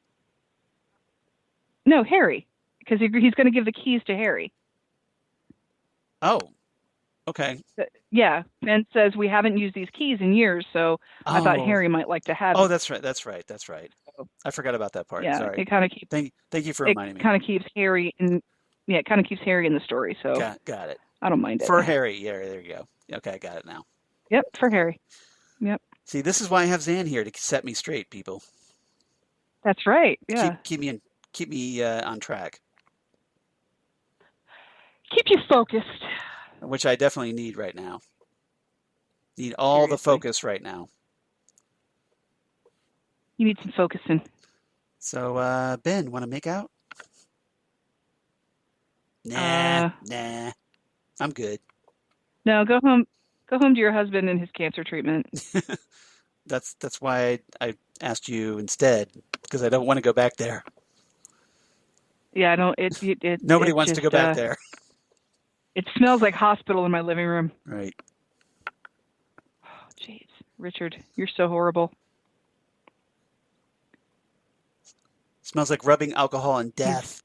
[SPEAKER 2] No, Harry, because he's going to give the keys to Harry.
[SPEAKER 1] Oh, okay.
[SPEAKER 2] Yeah, Ben says we haven't used these keys in years, so I thought Harry might like to have.
[SPEAKER 1] Oh, that's right. I forgot about that part.
[SPEAKER 2] Yeah,
[SPEAKER 1] sorry.
[SPEAKER 2] It kind of keeps.
[SPEAKER 1] Thank you for reminding me.
[SPEAKER 2] It kind of keeps Harry in. Yeah, it kind of keeps Harry in the story. So
[SPEAKER 1] got it.
[SPEAKER 2] I don't mind it.
[SPEAKER 1] For Harry, yeah, there you go. Okay, I got it now.
[SPEAKER 2] Yep, for Harry. Yep.
[SPEAKER 1] See, this is why I have Xan here to set me straight, people.
[SPEAKER 2] That's right. Yeah.
[SPEAKER 1] Keep me on track.
[SPEAKER 2] Keep you focused.
[SPEAKER 1] Which I definitely need right now. Need all
[SPEAKER 2] Seriously.
[SPEAKER 1] the focus right now.
[SPEAKER 2] You need some focusing.
[SPEAKER 1] So, Ben, want to make out? Nah. I'm good.
[SPEAKER 2] No, go home. Go home to your husband and his cancer treatment.
[SPEAKER 1] That's why I asked you instead, because I don't want to go back there.
[SPEAKER 2] Yeah, I don't.
[SPEAKER 1] Nobody wants to go back there.
[SPEAKER 2] It smells like hospital in my living room.
[SPEAKER 1] Right.
[SPEAKER 2] Oh, jeez, Richard, you're so horrible.
[SPEAKER 1] Smells like rubbing alcohol and death.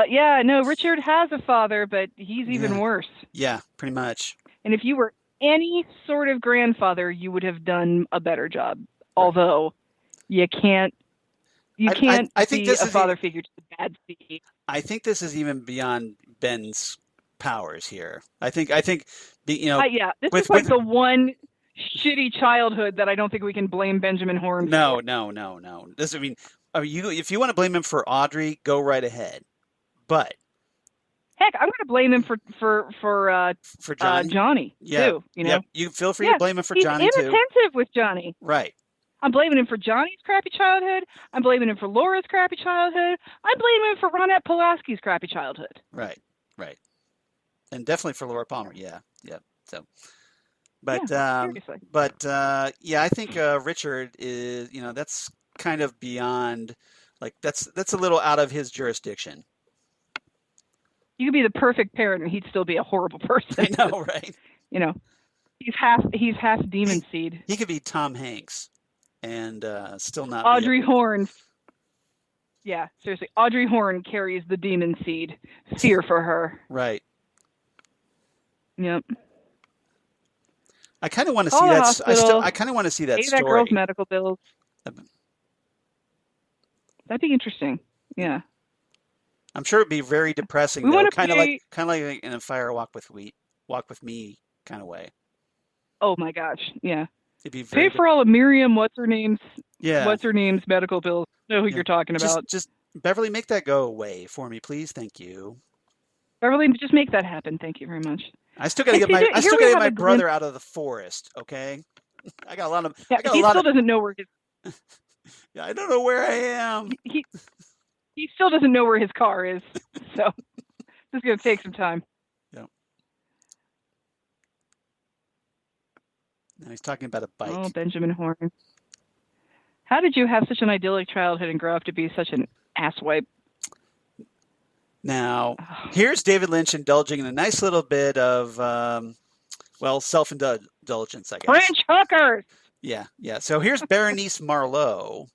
[SPEAKER 2] Yeah, no, Richard has a father, but he's even worse.
[SPEAKER 1] Yeah, pretty much.
[SPEAKER 2] And if you were any sort of grandfather, you would have done a better job. Right. Although you can't be a father figure to the bad seed.
[SPEAKER 1] I think this is even beyond Ben's powers here. I think this
[SPEAKER 2] is like the one shitty childhood that I don't think we can blame Benjamin Horne
[SPEAKER 1] for.
[SPEAKER 2] No.
[SPEAKER 1] If you want to blame him for Audrey, go right ahead. But
[SPEAKER 2] heck, I'm going to blame him for
[SPEAKER 1] Johnny.
[SPEAKER 2] Johnny too.
[SPEAKER 1] You feel free to blame him for Johnny too.
[SPEAKER 2] He's inattentive with Johnny.
[SPEAKER 1] Right.
[SPEAKER 2] I'm blaming him for Johnny's crappy childhood. I'm blaming him for Laura's crappy childhood. I'm blaming him for Ronette Pulaski's crappy childhood.
[SPEAKER 1] Right. And definitely for Laura Palmer. Yeah. So, but
[SPEAKER 2] seriously.
[SPEAKER 1] I think Richard is. That's kind of beyond. Like that's a little out of his jurisdiction.
[SPEAKER 2] You could be the perfect parent, and he'd still be a horrible person.
[SPEAKER 1] I know, right?
[SPEAKER 2] He's half demon seed.
[SPEAKER 1] He could be Tom Hanks, and still not.
[SPEAKER 2] Audrey Horne. Yeah, seriously, Audrey Horne carries the demon seed. Fear for her.
[SPEAKER 1] Right.
[SPEAKER 2] Yep.
[SPEAKER 1] I kind of want to see that. I kind of want to see that
[SPEAKER 2] pay
[SPEAKER 1] story.
[SPEAKER 2] That girl's medical bills. That'd be interesting. Yeah.
[SPEAKER 1] I'm sure it'd be very depressing, though. Kind of like in a Fire Walk with Wheat. Walk With Me kind of way.
[SPEAKER 2] Oh my gosh, yeah.
[SPEAKER 1] It'd be very
[SPEAKER 2] Pay for all of Miriam, what's her name's medical bills. Know who you're talking about.
[SPEAKER 1] Just Beverly, make that go away for me, please. Thank you.
[SPEAKER 2] Beverly, just make that happen. Thank you very much.
[SPEAKER 1] I still gotta get my brother out of the forest, okay? I got a lot of
[SPEAKER 2] he still doesn't know where his
[SPEAKER 1] Yeah, I don't know where I am.
[SPEAKER 2] He still doesn't know where his car is. So this is gonna take some time.
[SPEAKER 1] Yeah. Now he's talking about a bike.
[SPEAKER 2] Oh, Benjamin Horne. How did you have such an idyllic childhood and grow up to be such an asswipe?
[SPEAKER 1] Now, here's David Lynch indulging in a nice little bit of, self-indulgence, I guess.
[SPEAKER 2] French hookers!
[SPEAKER 1] Yeah. So here's Berenice Marlowe,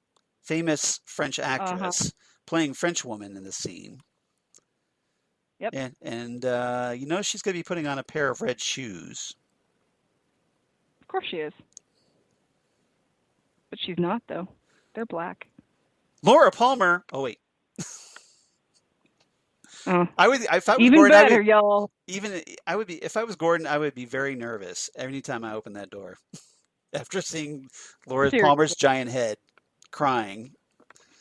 [SPEAKER 1] famous French actress, playing French woman in the scene.
[SPEAKER 2] Yep.
[SPEAKER 1] And she's going to be putting on a pair of red shoes.
[SPEAKER 2] Of course she is. But she's not, though. They're black.
[SPEAKER 1] Laura Palmer. Oh, wait. If I was
[SPEAKER 2] even
[SPEAKER 1] Gordon,
[SPEAKER 2] better, y'all.
[SPEAKER 1] If I was Gordon, I would be very nervous every time I open that door. After seeing Laura Palmer's giant head crying.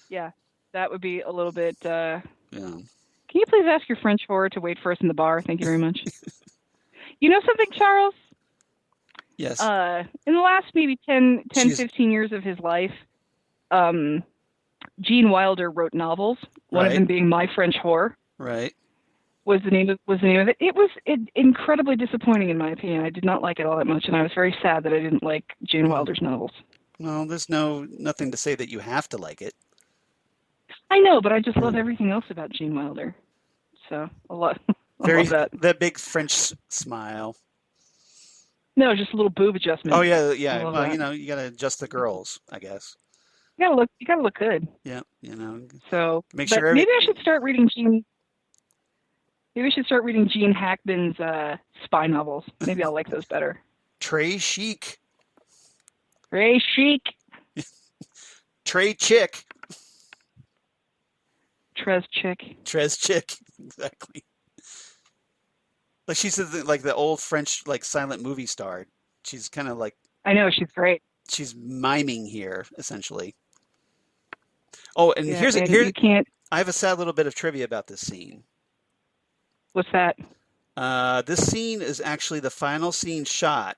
[SPEAKER 2] Yeah, that would be a little bit.
[SPEAKER 1] Yeah.
[SPEAKER 2] Can you please ask your French whore to wait for us in the bar? Thank you very much. You know something, Charles?
[SPEAKER 1] Yes.
[SPEAKER 2] In the last maybe 10, 15 years of his life, Gene Wilder wrote novels. One of them being My French Whore.
[SPEAKER 1] Right.
[SPEAKER 2] Was the name of it. It was incredibly disappointing in my opinion. I did not like it all that much, and I was very sad that I didn't like Gene Wilder's novels.
[SPEAKER 1] Well, there's nothing to say that you have to like it.
[SPEAKER 2] I know, but I just love everything else about Gene Wilder. So a lot. I love that.
[SPEAKER 1] That big French smile.
[SPEAKER 2] No, just a little boob adjustment.
[SPEAKER 1] Oh yeah. Well, you gotta adjust the girls, I guess.
[SPEAKER 2] You gotta look good.
[SPEAKER 1] Yeah,
[SPEAKER 2] So
[SPEAKER 1] make sure.
[SPEAKER 2] Maybe I should start reading Gene. Maybe I should start reading Gene Hackman's spy novels. Maybe I'll like those better.
[SPEAKER 1] Trey Chic.
[SPEAKER 2] Trey Chic.
[SPEAKER 1] Trey Chick.
[SPEAKER 2] Trez Chick.
[SPEAKER 1] Trez Chick. Exactly. Like she's like the old French silent movie star. She's kind of like.
[SPEAKER 2] I know, she's great.
[SPEAKER 1] She's miming here essentially. Oh, and here's
[SPEAKER 2] you can't.
[SPEAKER 1] I have a sad little bit of trivia about this scene.
[SPEAKER 2] What's that?
[SPEAKER 1] This scene is actually the final scene shot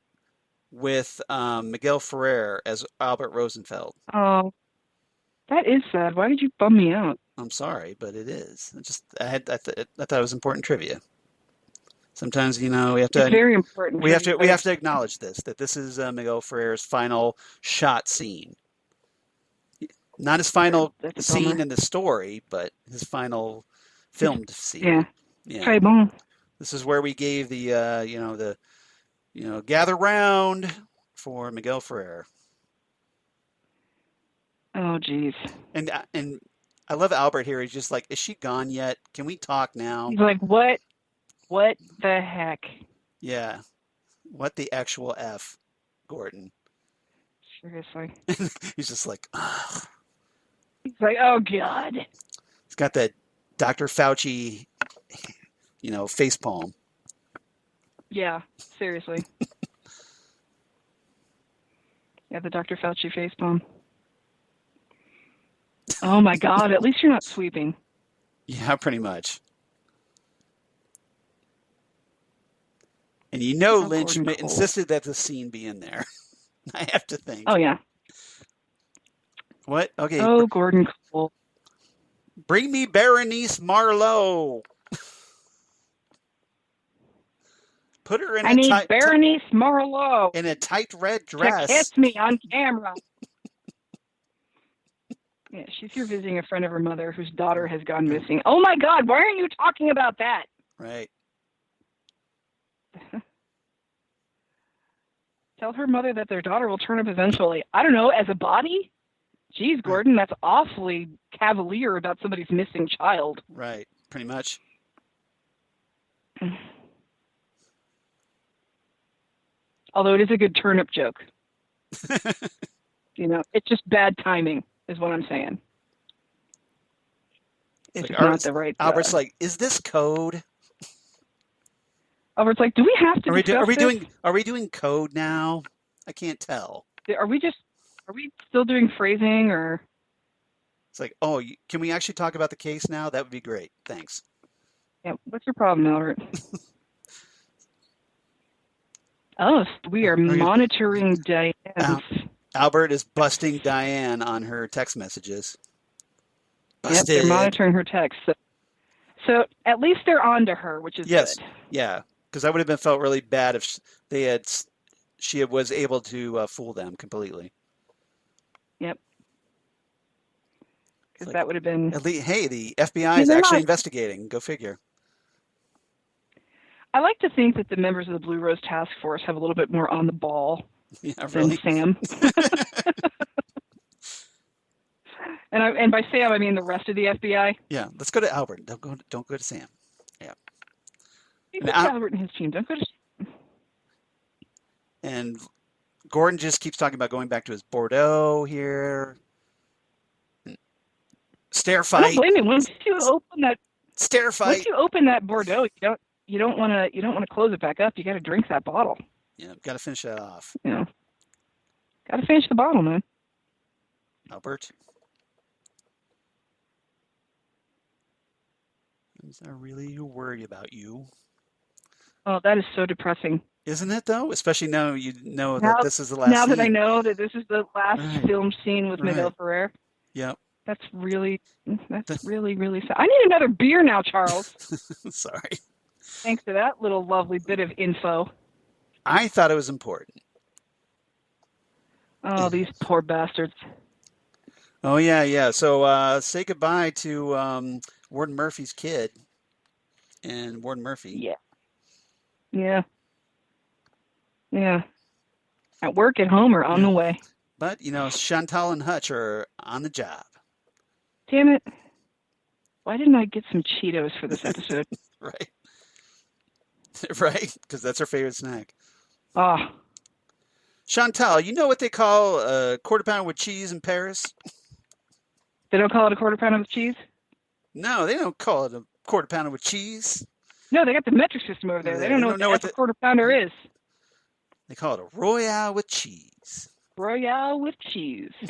[SPEAKER 1] with Miguel Ferrer as Albert Rosenfield.
[SPEAKER 2] Oh, that is sad. Why did you bum me out?
[SPEAKER 1] I'm sorry, but it is. I thought it was important trivia. Sometimes we have to.
[SPEAKER 2] It's very important.
[SPEAKER 1] We have to acknowledge that this is Miguel Ferrer's final shot scene. Not his final scene in the story, but his final filmed scene.
[SPEAKER 2] Yeah. Très bon.
[SPEAKER 1] This is where we gave the gather round for Miguel Ferrer.
[SPEAKER 2] Oh, geez.
[SPEAKER 1] And I love Albert here. He's just like, is she gone yet? Can we talk now?
[SPEAKER 2] He's like, what? What the heck?
[SPEAKER 1] Yeah. What the actual F, Gordon?
[SPEAKER 2] Seriously.
[SPEAKER 1] He's just like, ugh.
[SPEAKER 2] He's like, oh, God.
[SPEAKER 1] He's got that Dr. Fauci, face palm.
[SPEAKER 2] Yeah, seriously. Yeah, the Dr. Fauci face palm. Oh, my God. At least you're not sweeping.
[SPEAKER 1] Yeah, pretty much. And Lynch insisted that the scene be in there. I have to think.
[SPEAKER 2] Oh, yeah.
[SPEAKER 1] What? Okay.
[SPEAKER 2] Oh, Gordon Cole.
[SPEAKER 1] Bring me Berenice Marlowe. Put her in
[SPEAKER 2] Berenice Marlowe.
[SPEAKER 1] In a tight red dress.
[SPEAKER 2] To kiss me on camera. Yeah, she's here visiting a friend of her mother whose daughter has gone missing. Oh, my God. Why aren't you talking about that?
[SPEAKER 1] Right.
[SPEAKER 2] Tell her mother that their daughter will turn up eventually. I don't know, as a body? Geez, Gordon, that's awfully cavalier about somebody's missing child.
[SPEAKER 1] Right, pretty much.
[SPEAKER 2] Although it is a good turnip joke. It's just bad timing, is what I'm saying. It's not the right.
[SPEAKER 1] Albert's like, is this code?
[SPEAKER 2] Albert's like, do we have to discuss this?
[SPEAKER 1] Are we doing code now? I can't tell.
[SPEAKER 2] Are we still doing phrasing or?
[SPEAKER 1] It's like, oh, can we actually talk about the case now? That would be great. Thanks.
[SPEAKER 2] Yeah, what's your problem, Albert? Oh, we are monitoring Diane.
[SPEAKER 1] Albert is busting Diane on her text messages.
[SPEAKER 2] Busted. Yep, they're monitoring her text. So at least they're on to her, which is good.
[SPEAKER 1] Yeah, because that would have felt really bad if she was able to fool them completely.
[SPEAKER 2] Yep. Because that would have been...
[SPEAKER 1] At least, hey, the FBI is actually investigating. Go figure.
[SPEAKER 2] I like to think that the members of the Blue Rose Task Force have a little bit more on the ball than Sam. And by Sam, I mean the rest of the FBI.
[SPEAKER 1] Yeah, let's go to Albert. Don't go to Sam. Yeah.
[SPEAKER 2] Albert and his team. Don't go to Sam.
[SPEAKER 1] And Gordon just keeps talking about going back to his Bordeaux here. Stair fight.
[SPEAKER 2] I don't blame him. Once you open that
[SPEAKER 1] stair fight.
[SPEAKER 2] Once you open that Bordeaux, you don't want to close it back up. You got to drink that bottle.
[SPEAKER 1] Yeah, got to finish that off.
[SPEAKER 2] Yeah. Got to finish the bottle, man.
[SPEAKER 1] Albert. I'm really worried about you.
[SPEAKER 2] Oh, that is so depressing.
[SPEAKER 1] Isn't it, though? Especially now you know that this is the last
[SPEAKER 2] Now
[SPEAKER 1] scene.
[SPEAKER 2] that I know that this is the last filmed scene with Miguel Ferrer.
[SPEAKER 1] Yep.
[SPEAKER 2] That's really, really sad. I need another beer now, Charles.
[SPEAKER 1] Sorry.
[SPEAKER 2] Thanks to that little lovely bit of info.
[SPEAKER 1] I thought it was important.
[SPEAKER 2] Oh, these poor bastards.
[SPEAKER 1] Oh, yeah. So say goodbye to Warden Murphy's kid and Warden Murphy.
[SPEAKER 2] Yeah. At work, at home, or on the way.
[SPEAKER 1] But, Chantal and Hutch are on the job.
[SPEAKER 2] Damn it. Why didn't I get some Cheetos for this episode?
[SPEAKER 1] Right. Right? Because that's her favorite snack.
[SPEAKER 2] Ah.
[SPEAKER 1] Chantal, you know what they call a quarter pounder with cheese in Paris?
[SPEAKER 2] They don't call it a quarter pounder with cheese?
[SPEAKER 1] No, they don't call it a quarter pounder with cheese.
[SPEAKER 2] No, they got the metric system over there. They don't know what a quarter pounder is.
[SPEAKER 1] They call it a Royale with cheese.
[SPEAKER 2] Royale with cheese. You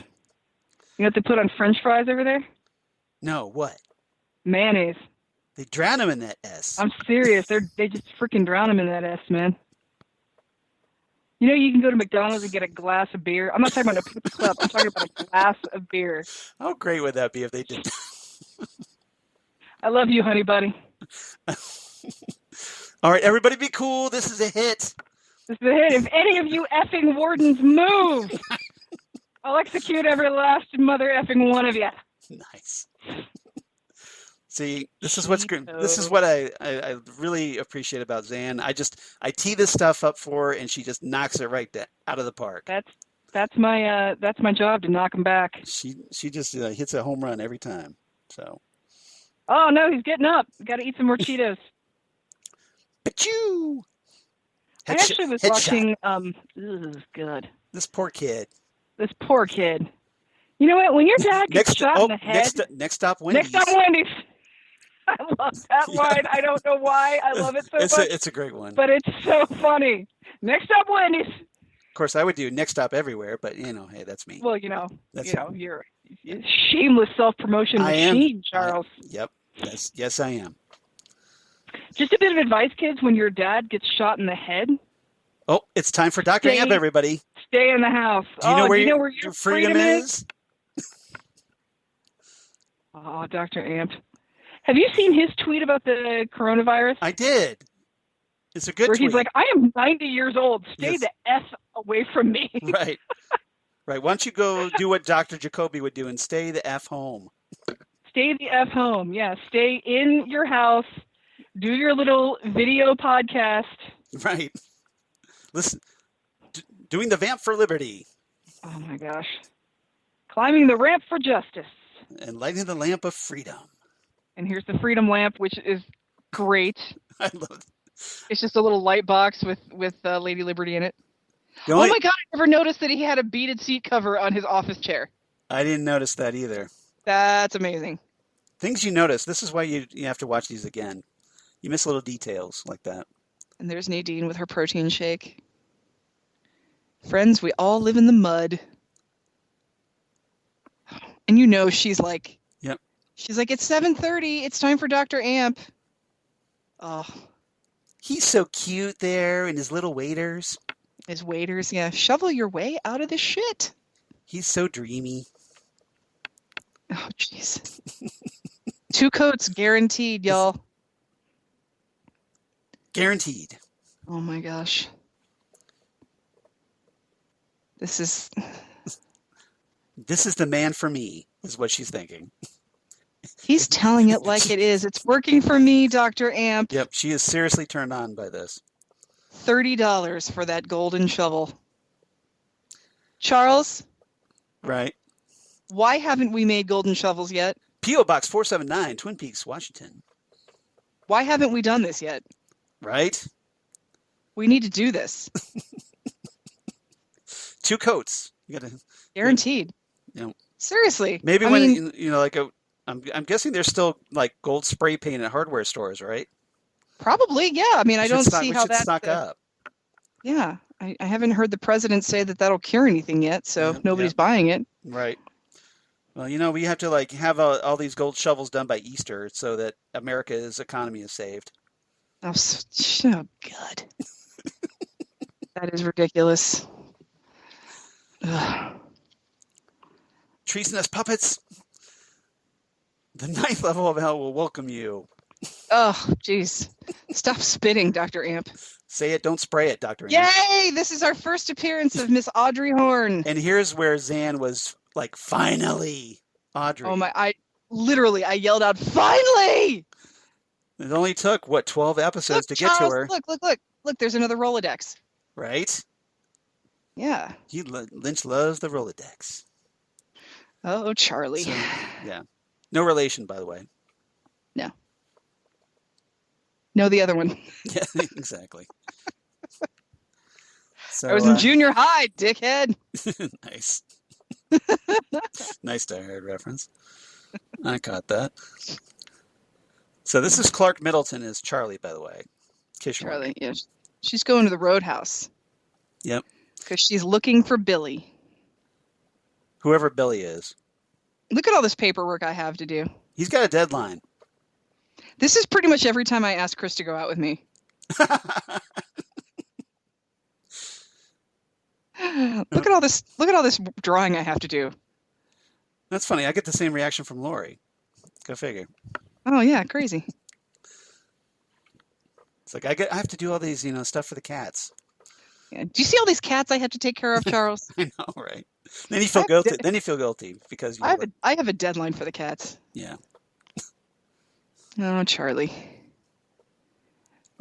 [SPEAKER 2] know what they put on French fries over there?
[SPEAKER 1] No, what?
[SPEAKER 2] Mayonnaise.
[SPEAKER 1] They drown them in that S.
[SPEAKER 2] I'm serious. They just freaking drown them in that S, man. You know, you can go to McDonald's and get a glass of beer. I'm not talking about a Pepsi Cup. I'm talking about a glass of beer.
[SPEAKER 1] How great would that be if they did?
[SPEAKER 2] I love you, honey buddy.
[SPEAKER 1] All right, everybody be cool. This is a hit.
[SPEAKER 2] This is a hit. If any of you effing wardens move, I'll execute every last mother effing one of you.
[SPEAKER 1] Nice. See, this is what's great. This is what I really appreciate about Xan. I tee this stuff up for her, and she just knocks it right out of the park.
[SPEAKER 2] That's my job, to knock him back.
[SPEAKER 1] She just hits a home run every time. So.
[SPEAKER 2] Oh no, he's getting up. Got to eat some more Cheetos.
[SPEAKER 1] Achoo!
[SPEAKER 2] I actually was watching. This is good.
[SPEAKER 1] This poor kid. You
[SPEAKER 2] know what? When your dad gets shot in the head.
[SPEAKER 1] Next stop, Wendy's.
[SPEAKER 2] Next stop, Wendy's. I love that line. I don't know why. I love it so much.
[SPEAKER 1] It's a great one.
[SPEAKER 2] But it's so funny. Next stop, Wendy's.
[SPEAKER 1] Of course, I would do next stop everywhere, but hey, that's me.
[SPEAKER 2] Well, you're a shameless self-promotion machine, Charles.
[SPEAKER 1] Yep. Yes, I am.
[SPEAKER 2] Just a bit of advice, kids. When your dad gets shot in the head.
[SPEAKER 1] Oh, it's time for Dr. Amp, everybody.
[SPEAKER 2] Stay in the house.
[SPEAKER 1] Do you know where your freedom is?
[SPEAKER 2] Oh, Dr. Amp. Have you seen his tweet about the coronavirus?
[SPEAKER 1] I did. It's a good tweet.
[SPEAKER 2] Where he's like, I am 90 years old. Stay the F away from me.
[SPEAKER 1] Right. Why don't you go do what Dr. Jacoby would do and stay the F home?
[SPEAKER 2] Stay the F home. Yeah, stay in your house. Do your little video podcast.
[SPEAKER 1] Right. Listen, doing the vamp for liberty.
[SPEAKER 2] Oh, my gosh. Climbing the ramp for justice.
[SPEAKER 1] And lighting the lamp of freedom.
[SPEAKER 2] And here's the freedom lamp, which is great.
[SPEAKER 1] I love it.
[SPEAKER 2] It's just a little light box with Lady Liberty in it. Oh, my God. I never noticed that he had a beaded seat cover on his office chair.
[SPEAKER 1] I didn't notice that either.
[SPEAKER 2] That's amazing.
[SPEAKER 1] Things you notice. This is why you have to watch these again. You miss little details like that.
[SPEAKER 2] And there's Nadine with her protein shake. Friends, we all live in the mud. And you know she's like,
[SPEAKER 1] Yep.
[SPEAKER 2] She's like, it's 7:30. It's time for Dr. Amp. Oh.
[SPEAKER 1] He's so cute there in his little waders.
[SPEAKER 2] His waders, yeah. Shovel your way out of this shit.
[SPEAKER 1] He's so dreamy.
[SPEAKER 2] Oh, jeez. 2 coats guaranteed, y'all.
[SPEAKER 1] Guaranteed.
[SPEAKER 2] Oh my gosh. This is
[SPEAKER 1] the man for me, is what she's thinking.
[SPEAKER 2] He's telling it like it is. It's working for me, Dr. Amp.
[SPEAKER 1] Yep, she is seriously turned on by this.
[SPEAKER 2] $30 for that golden shovel. Charles?
[SPEAKER 1] Right.
[SPEAKER 2] Why haven't we made golden shovels yet?
[SPEAKER 1] P.O. Box 479, Twin Peaks, Washington.
[SPEAKER 2] Why haven't we done this yet?
[SPEAKER 1] Right?
[SPEAKER 2] We need to do this.
[SPEAKER 1] 2 coats. You gotta
[SPEAKER 2] guaranteed.
[SPEAKER 1] You know,
[SPEAKER 2] seriously.
[SPEAKER 1] Maybe I'm guessing there's still like gold spray paint at hardware stores, right?
[SPEAKER 2] Probably, yeah. I mean, I don't see how that
[SPEAKER 1] stock up.
[SPEAKER 2] Yeah, I haven't heard the president say that that'll cure anything yet, so nobody's buying it.
[SPEAKER 1] Right. Well, we have to like have all these gold shovels done by Easter so that America's economy is saved.
[SPEAKER 2] Oh God. That is ridiculous. Ugh.
[SPEAKER 1] Trees Nest Puppets. The 9th level of hell will welcome you.
[SPEAKER 2] Oh, jeez. Stop spitting, Dr. Amp.
[SPEAKER 1] Say it, don't spray it, Dr. Amp.
[SPEAKER 2] Yay! This is our first appearance of Miss Audrey Horne.
[SPEAKER 1] And here's where Xan was like, finally, Audrey.
[SPEAKER 2] Oh my, I yelled out, finally!
[SPEAKER 1] It only took, 12 episodes to
[SPEAKER 2] Charles,
[SPEAKER 1] get to her.
[SPEAKER 2] Look, there's another Rolodex.
[SPEAKER 1] Right?
[SPEAKER 2] Yeah.
[SPEAKER 1] Lynch loves the Rolodex.
[SPEAKER 2] Oh, Charlie.
[SPEAKER 1] So, yeah. No relation, by the way.
[SPEAKER 2] No, the other one.
[SPEAKER 1] Yeah, exactly. So,
[SPEAKER 2] I was in junior high, dickhead.
[SPEAKER 1] Nice. Nice Die Hard reference. I caught that. So this is Clark Middleton as Charlie, by the way.
[SPEAKER 2] Charlie, yeah. She's going to the Roadhouse.
[SPEAKER 1] Yep.
[SPEAKER 2] Because she's looking for Billy.
[SPEAKER 1] Whoever Billy is.
[SPEAKER 2] Look at all this paperwork I have to do.
[SPEAKER 1] He's got a deadline.
[SPEAKER 2] This is pretty much every time I ask Chris to go out with me. Look at all this drawing I have to do.
[SPEAKER 1] That's funny. I get the same reaction from Lori. Go figure.
[SPEAKER 2] Oh yeah, crazy.
[SPEAKER 1] It's like I have to do all these, stuff for the cats.
[SPEAKER 2] Yeah. Do you see all these cats I have to take care of, Charles?
[SPEAKER 1] I know, right? Then you feel guilty. Then you feel guilty because
[SPEAKER 2] I have a deadline for the cats.
[SPEAKER 1] Yeah.
[SPEAKER 2] Oh, Charlie.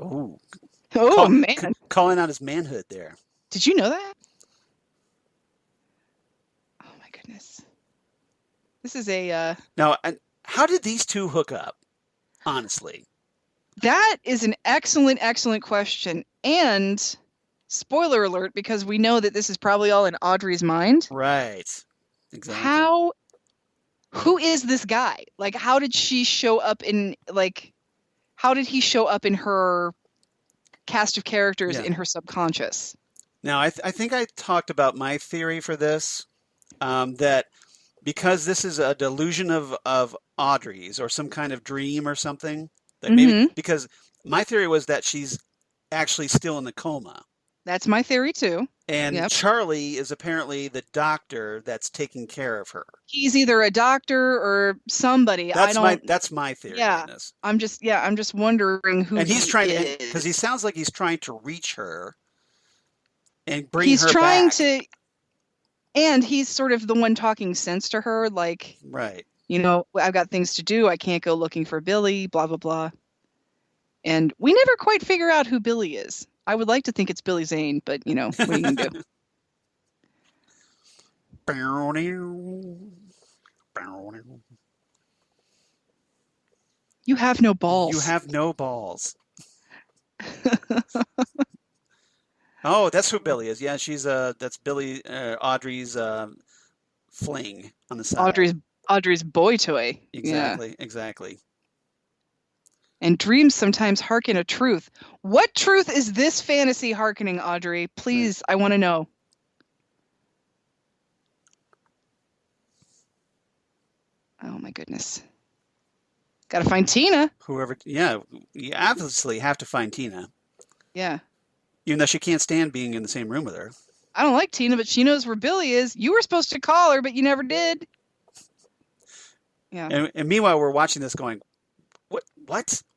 [SPEAKER 1] Oh.
[SPEAKER 2] Oh, man.
[SPEAKER 1] Calling out his manhood there.
[SPEAKER 2] Did you know that? Oh, my goodness. This is a...
[SPEAKER 1] Now, how did these two hook up, honestly?
[SPEAKER 2] That is an excellent, excellent question. And, spoiler alert, because we know that this is probably all in Audrey's mind.
[SPEAKER 1] Right. Exactly.
[SPEAKER 2] Who is this guy? Like, how did she show up in, how did he show up in her cast of characters in her subconscious?
[SPEAKER 1] Now, I think I talked about my theory for this, that because this is a delusion of Audrey's or some kind of dream or something, that maybe because my theory was that she's actually still in the coma.
[SPEAKER 2] That's my theory too.
[SPEAKER 1] And Charlie is apparently the doctor that's taking care of her.
[SPEAKER 2] He's either a doctor or somebody.
[SPEAKER 1] That's my theory.
[SPEAKER 2] Yeah,
[SPEAKER 1] on this.
[SPEAKER 2] I'm just wondering who.
[SPEAKER 1] And he's trying to, because he sounds like he's trying to reach her and bring her back.
[SPEAKER 2] And he's sort of the one talking sense to her, like,
[SPEAKER 1] right.
[SPEAKER 2] I've got things to do. I can't go looking for Billy. Blah blah blah. And we never quite figure out who Billy is. I would like to think it's Billy Zane, but what are you gonna do? You have no balls.
[SPEAKER 1] You have no balls. Oh, that's who Billy is. Yeah, that's Billy, Audrey's fling on the side.
[SPEAKER 2] Audrey's boy toy.
[SPEAKER 1] Exactly.
[SPEAKER 2] And dreams sometimes hearken a truth. What truth is this fantasy hearkening, Audrey? Please, right. I want to know. Oh, my goodness. Got to find Tina.
[SPEAKER 1] You obviously have to find Tina.
[SPEAKER 2] Yeah.
[SPEAKER 1] Even though she can't stand being in the same room with her.
[SPEAKER 2] I don't like Tina, but she knows where Billy is. You were supposed to call her, but you never did. Yeah.
[SPEAKER 1] And meanwhile, we're watching this going, What?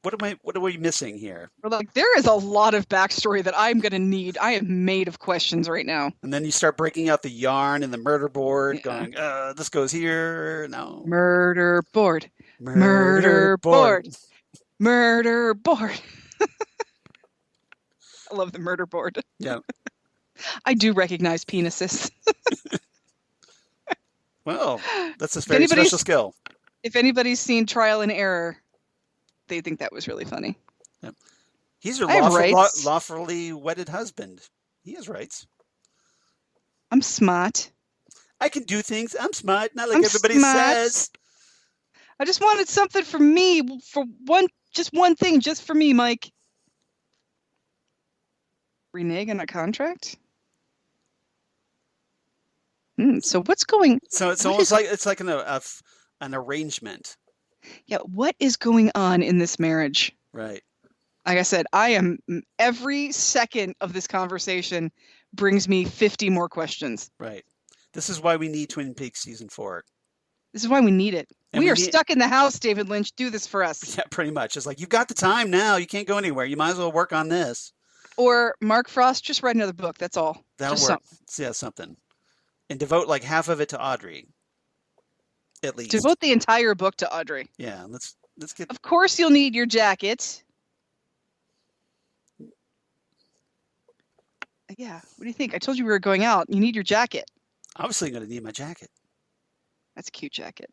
[SPEAKER 1] What are we missing here?
[SPEAKER 2] We're like, there is a lot of backstory that I'm going to need. I am made of questions right now.
[SPEAKER 1] And then you start breaking out the yarn and the murder board, going, this goes here. No.
[SPEAKER 2] Murder board. Murder board. Murder board. I love the murder board.
[SPEAKER 1] Yeah.
[SPEAKER 2] I do recognize penises.
[SPEAKER 1] Well, that's a very special skill.
[SPEAKER 2] If anybody's seen Trial and Error, they think that was really funny.
[SPEAKER 1] Yep. He's her lawfully wedded husband. He has rights.
[SPEAKER 2] I'm smart.
[SPEAKER 1] I can do things. I'm smart, not like everybody says.
[SPEAKER 2] I just wanted something for me, just one thing, just for me, Mike. Renege on a contract? So what's going?
[SPEAKER 1] So it's almost like it's like an arrangement.
[SPEAKER 2] Yeah, what is going on in this marriage?
[SPEAKER 1] Right.
[SPEAKER 2] Like I said, every second of this conversation brings me 50 more questions.
[SPEAKER 1] Right. This is why we need Twin Peaks season 4.
[SPEAKER 2] This is why we need it. We are stuck in the house, David Lynch. Do this for us.
[SPEAKER 1] Yeah, pretty much. It's like, you've got the time now. You can't go anywhere. You might as well work on this.
[SPEAKER 2] Or Mark Frost, just write another book. That's all.
[SPEAKER 1] That'll
[SPEAKER 2] just
[SPEAKER 1] work. Yeah, something. And devote like half of it to Audrey. At least.
[SPEAKER 2] Devote the entire book to Audrey.
[SPEAKER 1] Yeah, let's get.
[SPEAKER 2] Of course, you'll need your jacket. Yeah. What do you think? I told you we were going out. You need your jacket.
[SPEAKER 1] Obviously, going to need my jacket.
[SPEAKER 2] That's a cute jacket.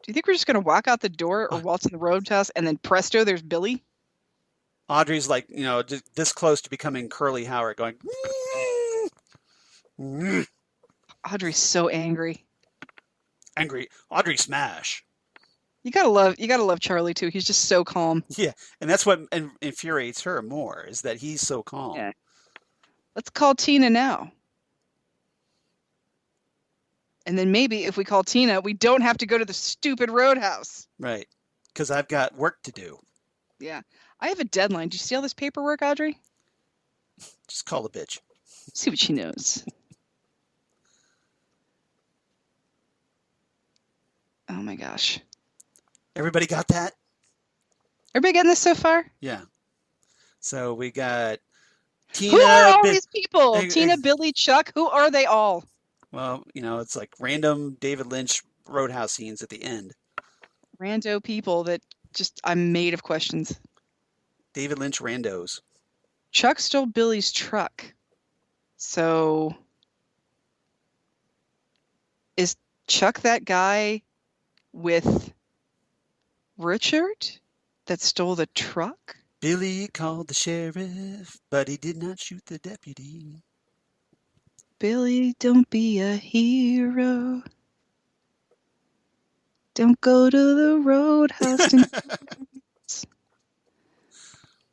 [SPEAKER 2] Do you think we're just going to walk out the door or waltz in the roadhouse and then presto, there's Billy?
[SPEAKER 1] Audrey's like, this close to becoming Curly Howard, going.
[SPEAKER 2] Audrey's so angry.
[SPEAKER 1] Angry. Audrey smash.
[SPEAKER 2] You gotta love Charlie too. He's just so calm.
[SPEAKER 1] Yeah, and that's what infuriates her more, is that he's so calm.
[SPEAKER 2] Yeah. Let's call Tina now. And then maybe if we call Tina, we don't have to go to the stupid roadhouse.
[SPEAKER 1] Right. Because I've got work to do.
[SPEAKER 2] Yeah. I have a deadline. Do you see all this paperwork, Audrey?
[SPEAKER 1] Just call the bitch.
[SPEAKER 2] See what she knows. Oh my gosh.
[SPEAKER 1] Everybody got that?
[SPEAKER 2] Everybody getting this so far?
[SPEAKER 1] Yeah. So we got Tina.
[SPEAKER 2] Who are all these people? Tina, Billy, Chuck. Who are they all?
[SPEAKER 1] Well, it's like random David Lynch roadhouse scenes at the end.
[SPEAKER 2] Rando people that I'm made of questions.
[SPEAKER 1] David Lynch randos.
[SPEAKER 2] Chuck stole Billy's truck. So is Chuck that guy with Richard that stole the truck?
[SPEAKER 1] Billy called the sheriff, but he did not shoot the deputy.
[SPEAKER 2] Billy, don't be a hero. Don't go to the roadhouse.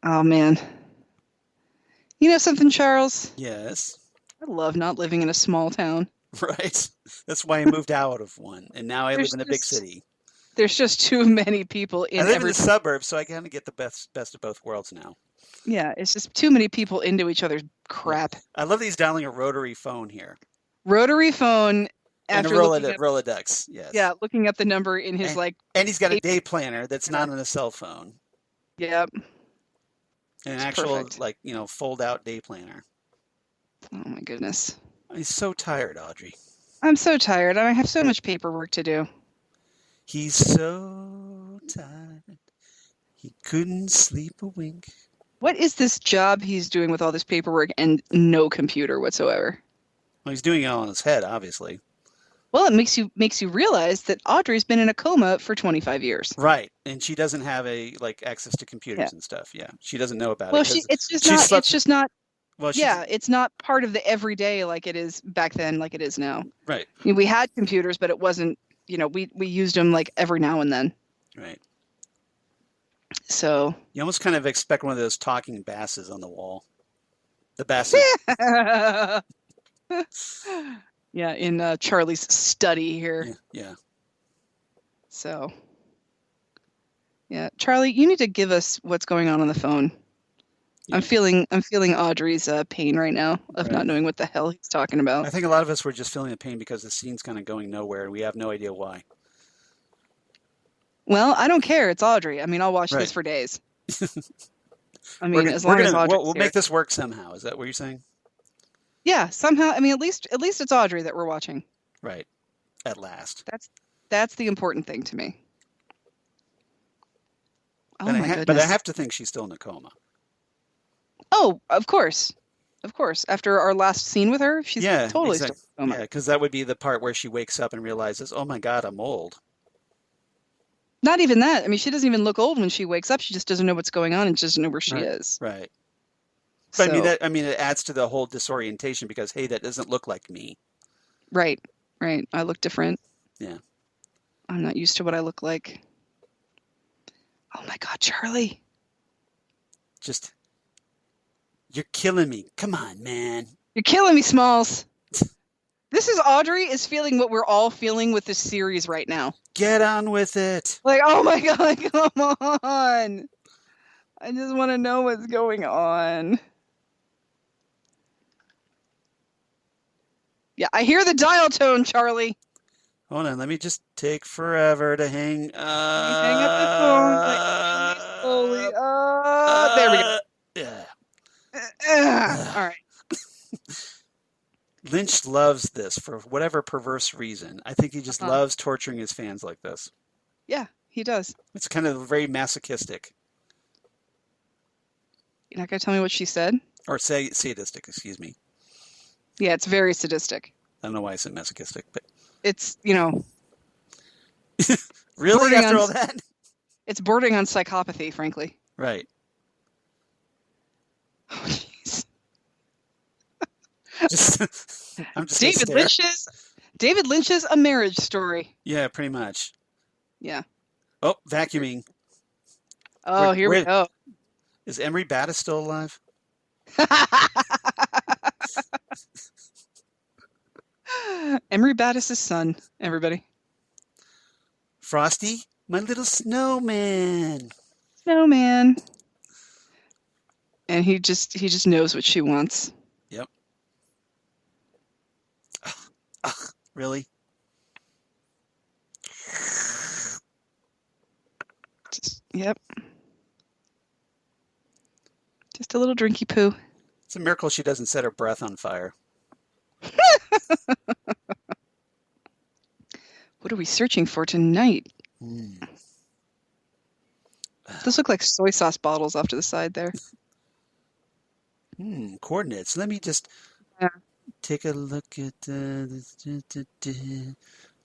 [SPEAKER 2] Oh, man. You know something, Charles?
[SPEAKER 1] Yes.
[SPEAKER 2] I love not living in a small town.
[SPEAKER 1] Right. That's why I moved out of one, and now I live in a big city.
[SPEAKER 2] There's just too many people in.
[SPEAKER 1] I live in the suburbs, so I kind of get the best of both worlds now.
[SPEAKER 2] Yeah, it's just too many people into each other's crap.
[SPEAKER 1] I love that he's dialing a rotary phone here.
[SPEAKER 2] Rotary phone.
[SPEAKER 1] After Rolodex, yes.
[SPEAKER 2] Yeah, looking up the number in his
[SPEAKER 1] and he's got a day planner that's not on a cell phone.
[SPEAKER 2] Yep.
[SPEAKER 1] An actual fold out day planner.
[SPEAKER 2] Oh my goodness.
[SPEAKER 1] He's so tired, Audrey.
[SPEAKER 2] I'm so tired. I have so much paperwork to do.
[SPEAKER 1] He's so tired. He couldn't sleep a wink.
[SPEAKER 2] What is this job he's doing with all this paperwork and no computer whatsoever?
[SPEAKER 1] Well, he's doing it all in his head, obviously.
[SPEAKER 2] Well, it makes you realize that Audrey's been in a coma for 25 years.
[SPEAKER 1] Right, and she doesn't have access to computers and stuff. Yeah, she doesn't know about it.
[SPEAKER 2] Well, it's just not. Well, it's not part of the everyday like it is back then, like it is now.
[SPEAKER 1] Right.
[SPEAKER 2] I mean, we had computers, but it wasn't we used them like every now and then.
[SPEAKER 1] Right.
[SPEAKER 2] So
[SPEAKER 1] you almost kind of expect one of those talking basses on the wall. The basset.
[SPEAKER 2] Yeah, in Charlie's study here.
[SPEAKER 1] Yeah.
[SPEAKER 2] So, yeah, Charlie, you need to give us what's going on the phone. Yeah. I'm feeling Audrey's pain right now of not knowing what the hell he's talking about.
[SPEAKER 1] I think a lot of us were just feeling the pain because the scene's kind of going nowhere, and we have no idea why.
[SPEAKER 2] Well, I don't care. It's Audrey. I mean, I'll watch this for days. I mean, as long as Audrey's
[SPEAKER 1] we'll make this work somehow. Is that what you're saying?
[SPEAKER 2] Yeah, somehow. I mean, at least it's Audrey that we're watching.
[SPEAKER 1] Right. At last.
[SPEAKER 2] That's the important thing to me. Oh my goodness.
[SPEAKER 1] But I have to think she's still in a coma.
[SPEAKER 2] Oh, of course. Of course. After our last scene with her, she's totally still in a coma.
[SPEAKER 1] Yeah, because that would be the part where she wakes up and realizes, oh my God, I'm old.
[SPEAKER 2] Not even that. I mean, she doesn't even look old when she wakes up. She just doesn't know what's going on and she doesn't know where she is.
[SPEAKER 1] Right. But I mean, it adds to the whole disorientation because, hey, that doesn't look like me.
[SPEAKER 2] Right. I look different.
[SPEAKER 1] Yeah.
[SPEAKER 2] I'm not used to what I look like. Oh my God, Charlie.
[SPEAKER 1] You're killing me. Come on, man.
[SPEAKER 2] You're killing me, Smalls. Audrey is feeling what we're all feeling with this series right now.
[SPEAKER 1] Get on with it.
[SPEAKER 2] Like, oh my God, come on. I just want to know what's going on. Yeah, I hear the dial tone, Charlie.
[SPEAKER 1] Hold on, let me just take forever to hang.
[SPEAKER 2] Hang up the phone like really slowly. There we go.
[SPEAKER 1] Yeah.
[SPEAKER 2] All right.
[SPEAKER 1] Lynch loves this for whatever perverse reason. I think he just loves torturing his fans like this.
[SPEAKER 2] Yeah, he does.
[SPEAKER 1] It's kind of very masochistic.
[SPEAKER 2] You're not going to tell me what she said?
[SPEAKER 1] Or sadistic, excuse me.
[SPEAKER 2] Yeah, it's very sadistic.
[SPEAKER 1] I don't know why I said masochistic, but...
[SPEAKER 2] It's,
[SPEAKER 1] Really? After all that?
[SPEAKER 2] It's bordering on psychopathy, frankly.
[SPEAKER 1] Right.
[SPEAKER 2] Oh, jeez.
[SPEAKER 1] I'm just
[SPEAKER 2] David Lynch's A Marriage Story.
[SPEAKER 1] Yeah, pretty much.
[SPEAKER 2] Yeah.
[SPEAKER 1] Oh, vacuuming.
[SPEAKER 2] Oh, here we go.
[SPEAKER 1] Is Emery Battis still alive?
[SPEAKER 2] Emery Battis' son, everybody.
[SPEAKER 1] Frosty, my little snowman.
[SPEAKER 2] Snowman. And he just knows what she wants.
[SPEAKER 1] Yep. Really?
[SPEAKER 2] Yep. Just a little drinky poo.
[SPEAKER 1] It's a miracle she doesn't set her breath on fire.
[SPEAKER 2] What are we searching for tonight? Those look like soy sauce bottles off to the side there.
[SPEAKER 1] Coordinates. Let me just take a look at...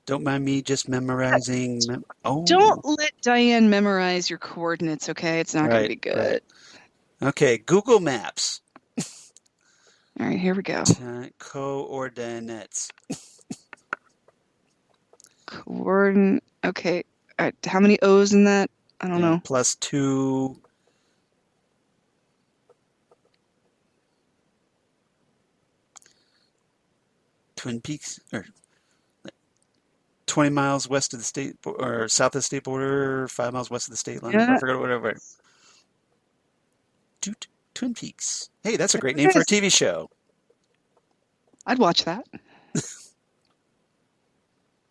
[SPEAKER 1] Don't mind me just memorizing.
[SPEAKER 2] Don't let Diane memorize your coordinates, okay? It's not going to be good.
[SPEAKER 1] Right. Okay, Google Maps.
[SPEAKER 2] All right, here we go.
[SPEAKER 1] Coordinates.
[SPEAKER 2] Okay. All right, how many O's in that? I don't know.
[SPEAKER 1] Plus 2. Twin Peaks, or 20 miles west of the state, or south of the state border, 5 miles west of the state line.
[SPEAKER 2] Yeah.
[SPEAKER 1] I forgot whatever. Twin Peaks. Hey, that's a great name for a TV show.
[SPEAKER 2] I'd watch that.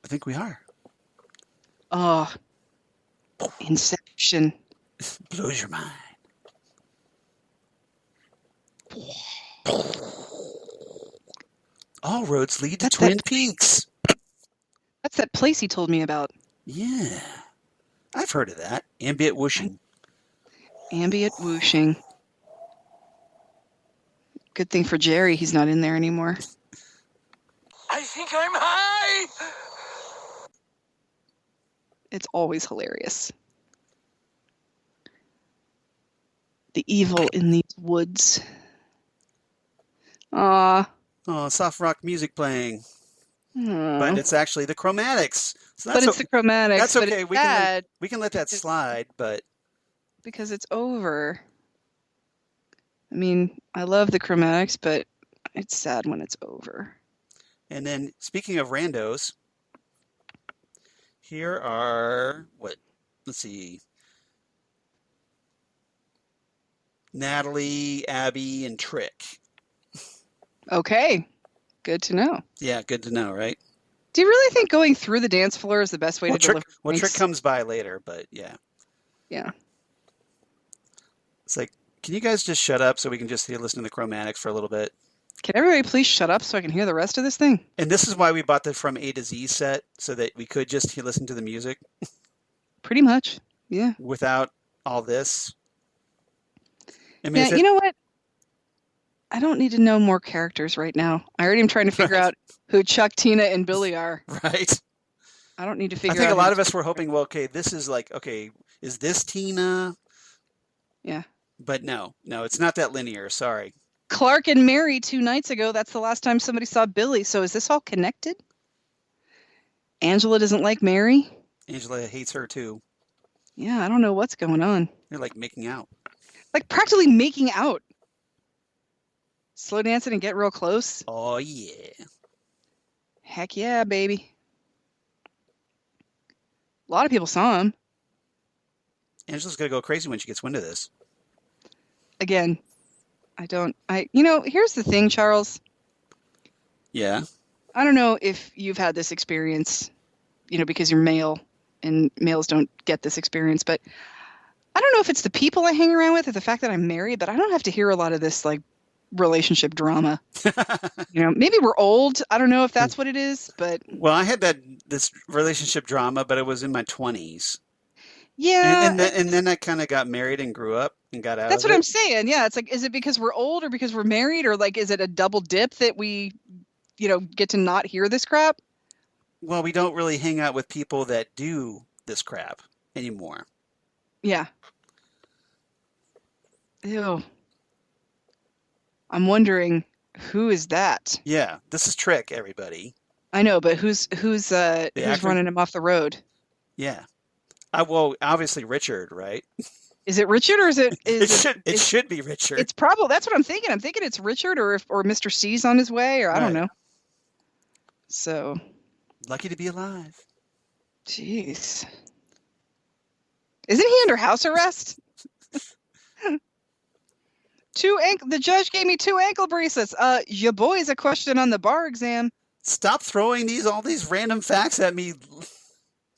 [SPEAKER 1] I think we are.
[SPEAKER 2] Oh, Inception.
[SPEAKER 1] Blows your mind. All roads lead to Twin Peaks.
[SPEAKER 2] That's that place he told me about.
[SPEAKER 1] Yeah. I've heard of that. Ambient whooshing.
[SPEAKER 2] Ambient whooshing. Good thing for Jerry, he's not in there anymore.
[SPEAKER 3] I think I'm high!
[SPEAKER 2] It's always hilarious. The evil in these woods.
[SPEAKER 1] Oh, soft rock music playing. But it's actually the Chromatics So
[SPEAKER 2] but it's the chromatics.
[SPEAKER 1] That's
[SPEAKER 2] but
[SPEAKER 1] okay.
[SPEAKER 2] it's
[SPEAKER 1] We
[SPEAKER 2] sad
[SPEAKER 1] can let that slide, but
[SPEAKER 2] because it's over. I mean, I love the chromatics, but it's sad when it's over.
[SPEAKER 1] And then speaking of randos, here are let's see. Natalie, Abby, and Trick.
[SPEAKER 2] Okay. Good to know.
[SPEAKER 1] Yeah, good to know, right?
[SPEAKER 2] Do you really think going through the dance floor is the best way to deliver drinks?
[SPEAKER 1] Well, Trick comes by later, but yeah.
[SPEAKER 2] Yeah.
[SPEAKER 1] It's like, can you guys just shut up so we can just listen to the chromatics for a little bit?
[SPEAKER 2] Can everybody please shut up so I can hear the rest of this thing?
[SPEAKER 1] And this is why we bought the From A to Z set, so that we could just listen to the music.
[SPEAKER 2] Pretty much, yeah.
[SPEAKER 1] Without all this. I mean,
[SPEAKER 2] yeah, you know what? I don't need to know more characters right now. I already am trying to figure out who Chuck, Tina, and Billy are.
[SPEAKER 1] Right.
[SPEAKER 2] I don't need to figure out.
[SPEAKER 1] I think a lot of us were hoping, well, okay, this is like, okay, is this Tina?
[SPEAKER 2] Yeah.
[SPEAKER 1] But no, it's not that linear. Sorry.
[SPEAKER 2] Clark and Mary 2 nights ago. That's the last time somebody saw Billy. So is this all connected? Angela doesn't like Mary.
[SPEAKER 1] Angela hates her too.
[SPEAKER 2] Yeah, I don't know what's going on.
[SPEAKER 1] They're like making out.
[SPEAKER 2] Like practically making out. Slow dancing and get real close.
[SPEAKER 1] Oh, yeah.
[SPEAKER 2] Heck yeah, baby. A lot of people saw him.
[SPEAKER 1] Angela's going to go crazy when she gets wind of this.
[SPEAKER 2] Again, here's the thing, Charles.
[SPEAKER 1] Yeah.
[SPEAKER 2] I don't know if you've had this experience, because you're male and males don't get this experience, but I don't know if it's the people I hang around with or the fact that I'm married, but I don't have to hear a lot of this like relationship drama. Maybe we're old. I don't know if that's what it is, but
[SPEAKER 1] well, I had this relationship drama, but it was in my 20s.
[SPEAKER 2] Yeah.
[SPEAKER 1] And then I kind of got married and grew up and got out of it.
[SPEAKER 2] That's what I'm saying. Yeah. It's like, is it because we're old or because we're married, or like, is it a double dip that we, get to not hear this crap?
[SPEAKER 1] Well, we don't really hang out with people that do this crap anymore.
[SPEAKER 2] Yeah. Ew. I'm wondering, who is that?
[SPEAKER 1] Yeah, this is Trick, everybody.
[SPEAKER 2] I know, but who's running him off the road?
[SPEAKER 1] Yeah. Well, obviously Richard, right?
[SPEAKER 2] Is it Richard or is it?
[SPEAKER 1] It should be Richard.
[SPEAKER 2] It's probably, that's what I'm thinking. I'm thinking it's Richard or Mr. C's on his way, or I don't know. So.
[SPEAKER 1] Lucky to be alive.
[SPEAKER 2] Jeez. Isn't he under house arrest? The judge gave me 2 ankle bracelets. Your boy's a question on the bar exam.
[SPEAKER 1] Stop throwing all these random facts at me.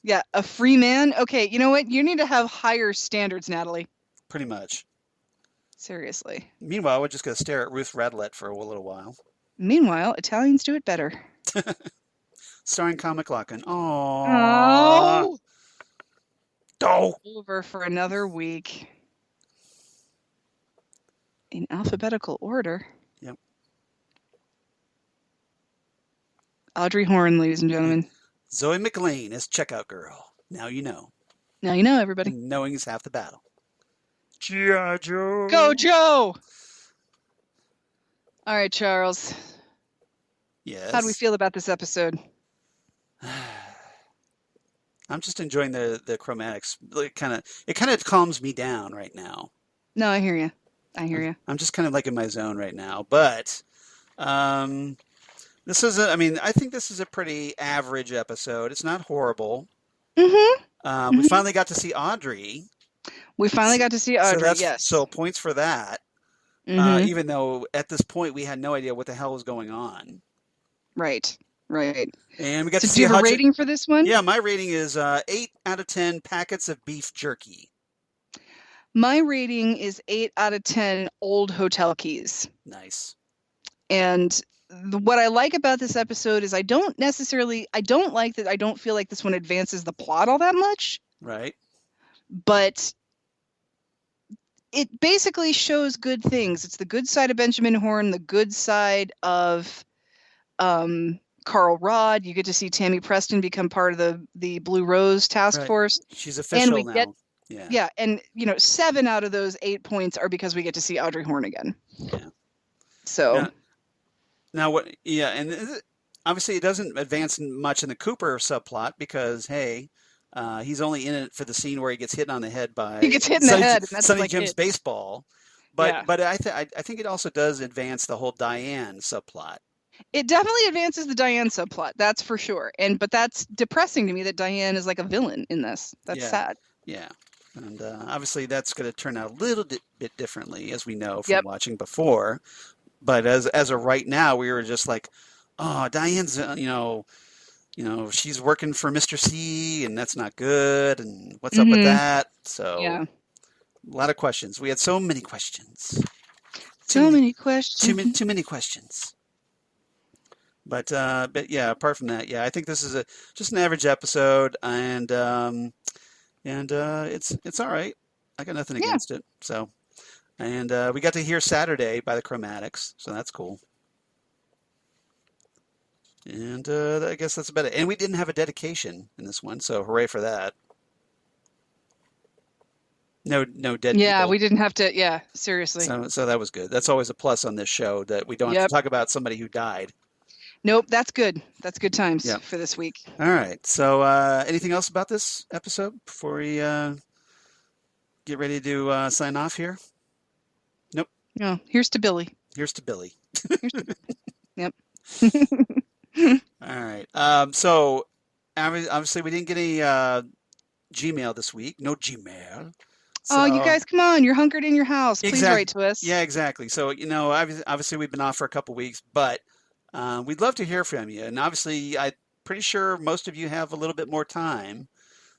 [SPEAKER 2] Yeah, a free man. Okay, you know what? You need to have higher standards, Natalie.
[SPEAKER 1] Pretty much.
[SPEAKER 2] Seriously.
[SPEAKER 1] Meanwhile, we're just going to stare at Ruth Radlett for a little while.
[SPEAKER 2] Meanwhile, Italians do it better.
[SPEAKER 1] Starring Kyle MacLachlan.
[SPEAKER 2] Oh. Over for another week. In alphabetical order.
[SPEAKER 1] Yep.
[SPEAKER 2] Audrey Horne, ladies and gentlemen.
[SPEAKER 1] Zoe McLean as Checkout Girl. Now you know.
[SPEAKER 2] Now you know, everybody.
[SPEAKER 1] Knowing is half the battle. G.I. Joe.
[SPEAKER 2] Go, Joe! All right, Charles.
[SPEAKER 1] Yes.
[SPEAKER 2] How do we feel about this episode?
[SPEAKER 1] I'm just enjoying the chromatics. It kind of calms me down right now.
[SPEAKER 2] No, I hear you. I'm
[SPEAKER 1] just kind of like in my zone right now. But this is I think this is a pretty average episode. It's not horrible.
[SPEAKER 2] Mm-hmm.
[SPEAKER 1] We finally got to see Audrey.
[SPEAKER 2] Yes.
[SPEAKER 1] So points for that.
[SPEAKER 2] Mm-hmm.
[SPEAKER 1] Even though at this point we had no idea what the hell was going on.
[SPEAKER 2] Right.
[SPEAKER 1] And we got
[SPEAKER 2] to
[SPEAKER 1] see
[SPEAKER 2] do you have a rating for this one?
[SPEAKER 1] Yeah, my rating is 8 out of 10 packets of beef jerky.
[SPEAKER 2] My rating is 8 out of 10 old hotel keys.
[SPEAKER 1] Nice.
[SPEAKER 2] And what I like about this episode is I don't like that I don't feel like this one advances the plot all that much.
[SPEAKER 1] Right.
[SPEAKER 2] But it basically shows good things. It's the good side of Benjamin Horne, the good side of Carl Rodd. You get to see Tammy Preston become part of the Blue Rose task force.
[SPEAKER 1] She's official now.
[SPEAKER 2] Yeah, and 7 out of those 8 points are because we get to see Audrey Horne again.
[SPEAKER 1] Yeah.
[SPEAKER 2] So
[SPEAKER 1] now what? Yeah, and obviously, it doesn't advance much in the Cooper subplot because, hey, he's only in it for the scene where he gets hit on the head by
[SPEAKER 2] He gets hit in the head, and that's
[SPEAKER 1] Sonny
[SPEAKER 2] like
[SPEAKER 1] Jim's
[SPEAKER 2] it.
[SPEAKER 1] baseball.
[SPEAKER 2] Yeah.
[SPEAKER 1] But I think it also does advance the whole Diane subplot.
[SPEAKER 2] It definitely advances the Diane subplot, that's for sure. But that's depressing to me that Diane is like a villain in this. That's sad.
[SPEAKER 1] Yeah. And obviously that's going to turn out a little bit differently, as we know from
[SPEAKER 2] Yep.
[SPEAKER 1] watching before. But as of right now, we were just like, oh, Diane's, she's working for Mr. C, and that's not good. And what's up with that? So
[SPEAKER 2] Yeah.
[SPEAKER 1] a lot of questions. We had so many questions.
[SPEAKER 2] Too many questions.
[SPEAKER 1] Too many questions. But yeah, apart from that, yeah, I think this is just an average episode, and it's all right. I got nothing against it. So, and we got to hear Saturday by the Chromatics, so that's cool. And I guess that's about it. And we didn't have a dedication in this one, so hooray for that. No dead people.
[SPEAKER 2] We didn't have to. Yeah, seriously.
[SPEAKER 1] So that was good. That's always a plus on this show, that we don't have to talk about somebody who died.
[SPEAKER 2] Nope, that's good. That's good times for this week.
[SPEAKER 1] All right. So anything else about this episode before we get ready to sign off here? Nope.
[SPEAKER 2] No. Here's to Billy.
[SPEAKER 1] Here's to Billy.
[SPEAKER 2] Here's to Billy. Yep.
[SPEAKER 1] All right. So obviously we didn't get any Gmail this week. No Gmail. So,
[SPEAKER 2] oh, you guys, come on. You're hunkered in your house. Please write to us.
[SPEAKER 1] Yeah, exactly. So, obviously we've been off for a couple weeks, but we'd love to hear from you. And obviously, I'm pretty sure most of you have a little bit more time.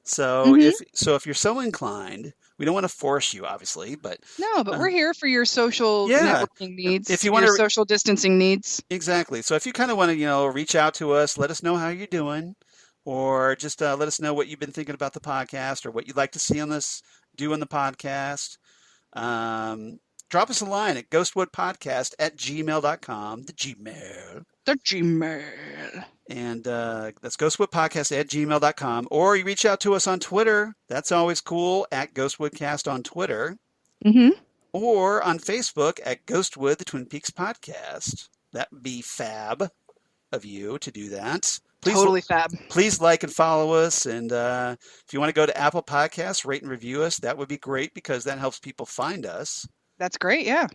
[SPEAKER 1] So if you're so inclined, we don't want to force you, obviously, but
[SPEAKER 2] we're here for your social networking needs.
[SPEAKER 1] If you want
[SPEAKER 2] your social distancing needs.
[SPEAKER 1] Exactly. So if you kind of want to, reach out to us, let us know how you're doing, or just let us know what you've been thinking about the podcast or what you'd like to see on this do on the podcast. Drop us a line at ghostwoodpodcast@gmail.com. The Gmail. And that's ghostwoodpodcast@gmail.com. Or you reach out to us on Twitter. That's always cool, at Ghostwoodcast on Twitter.
[SPEAKER 2] Mm-hmm.
[SPEAKER 1] Or on Facebook at Ghostwood, the Twin Peaks Podcast. That would be fab of you to do that.
[SPEAKER 2] Totally fab.
[SPEAKER 1] Please like and follow us. And if you want to go to Apple Podcasts, rate and review us, that would be great because that helps people find us.
[SPEAKER 2] That's great, yeah.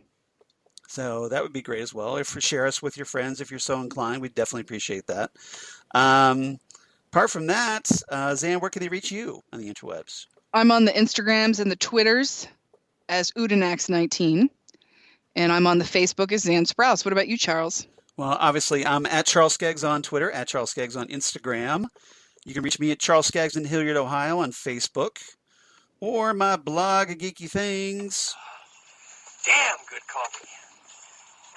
[SPEAKER 1] So that would be great as well. If you share us with your friends, if you're so inclined, we'd definitely appreciate that. Apart from that, Xan, where can they reach you on the interwebs?
[SPEAKER 2] I'm on the Instagrams and the Twitters as Udinax19. And I'm on the Facebook as Xan Sprouse. What about you, Charles?
[SPEAKER 1] Well, obviously, I'm at Charles Skaggs on Twitter, at Charles Skaggs on Instagram. You can reach me at Charles Skaggs in Hilliard, Ohio on Facebook. Or my blog, Geeky Things.
[SPEAKER 3] Damn good coffee.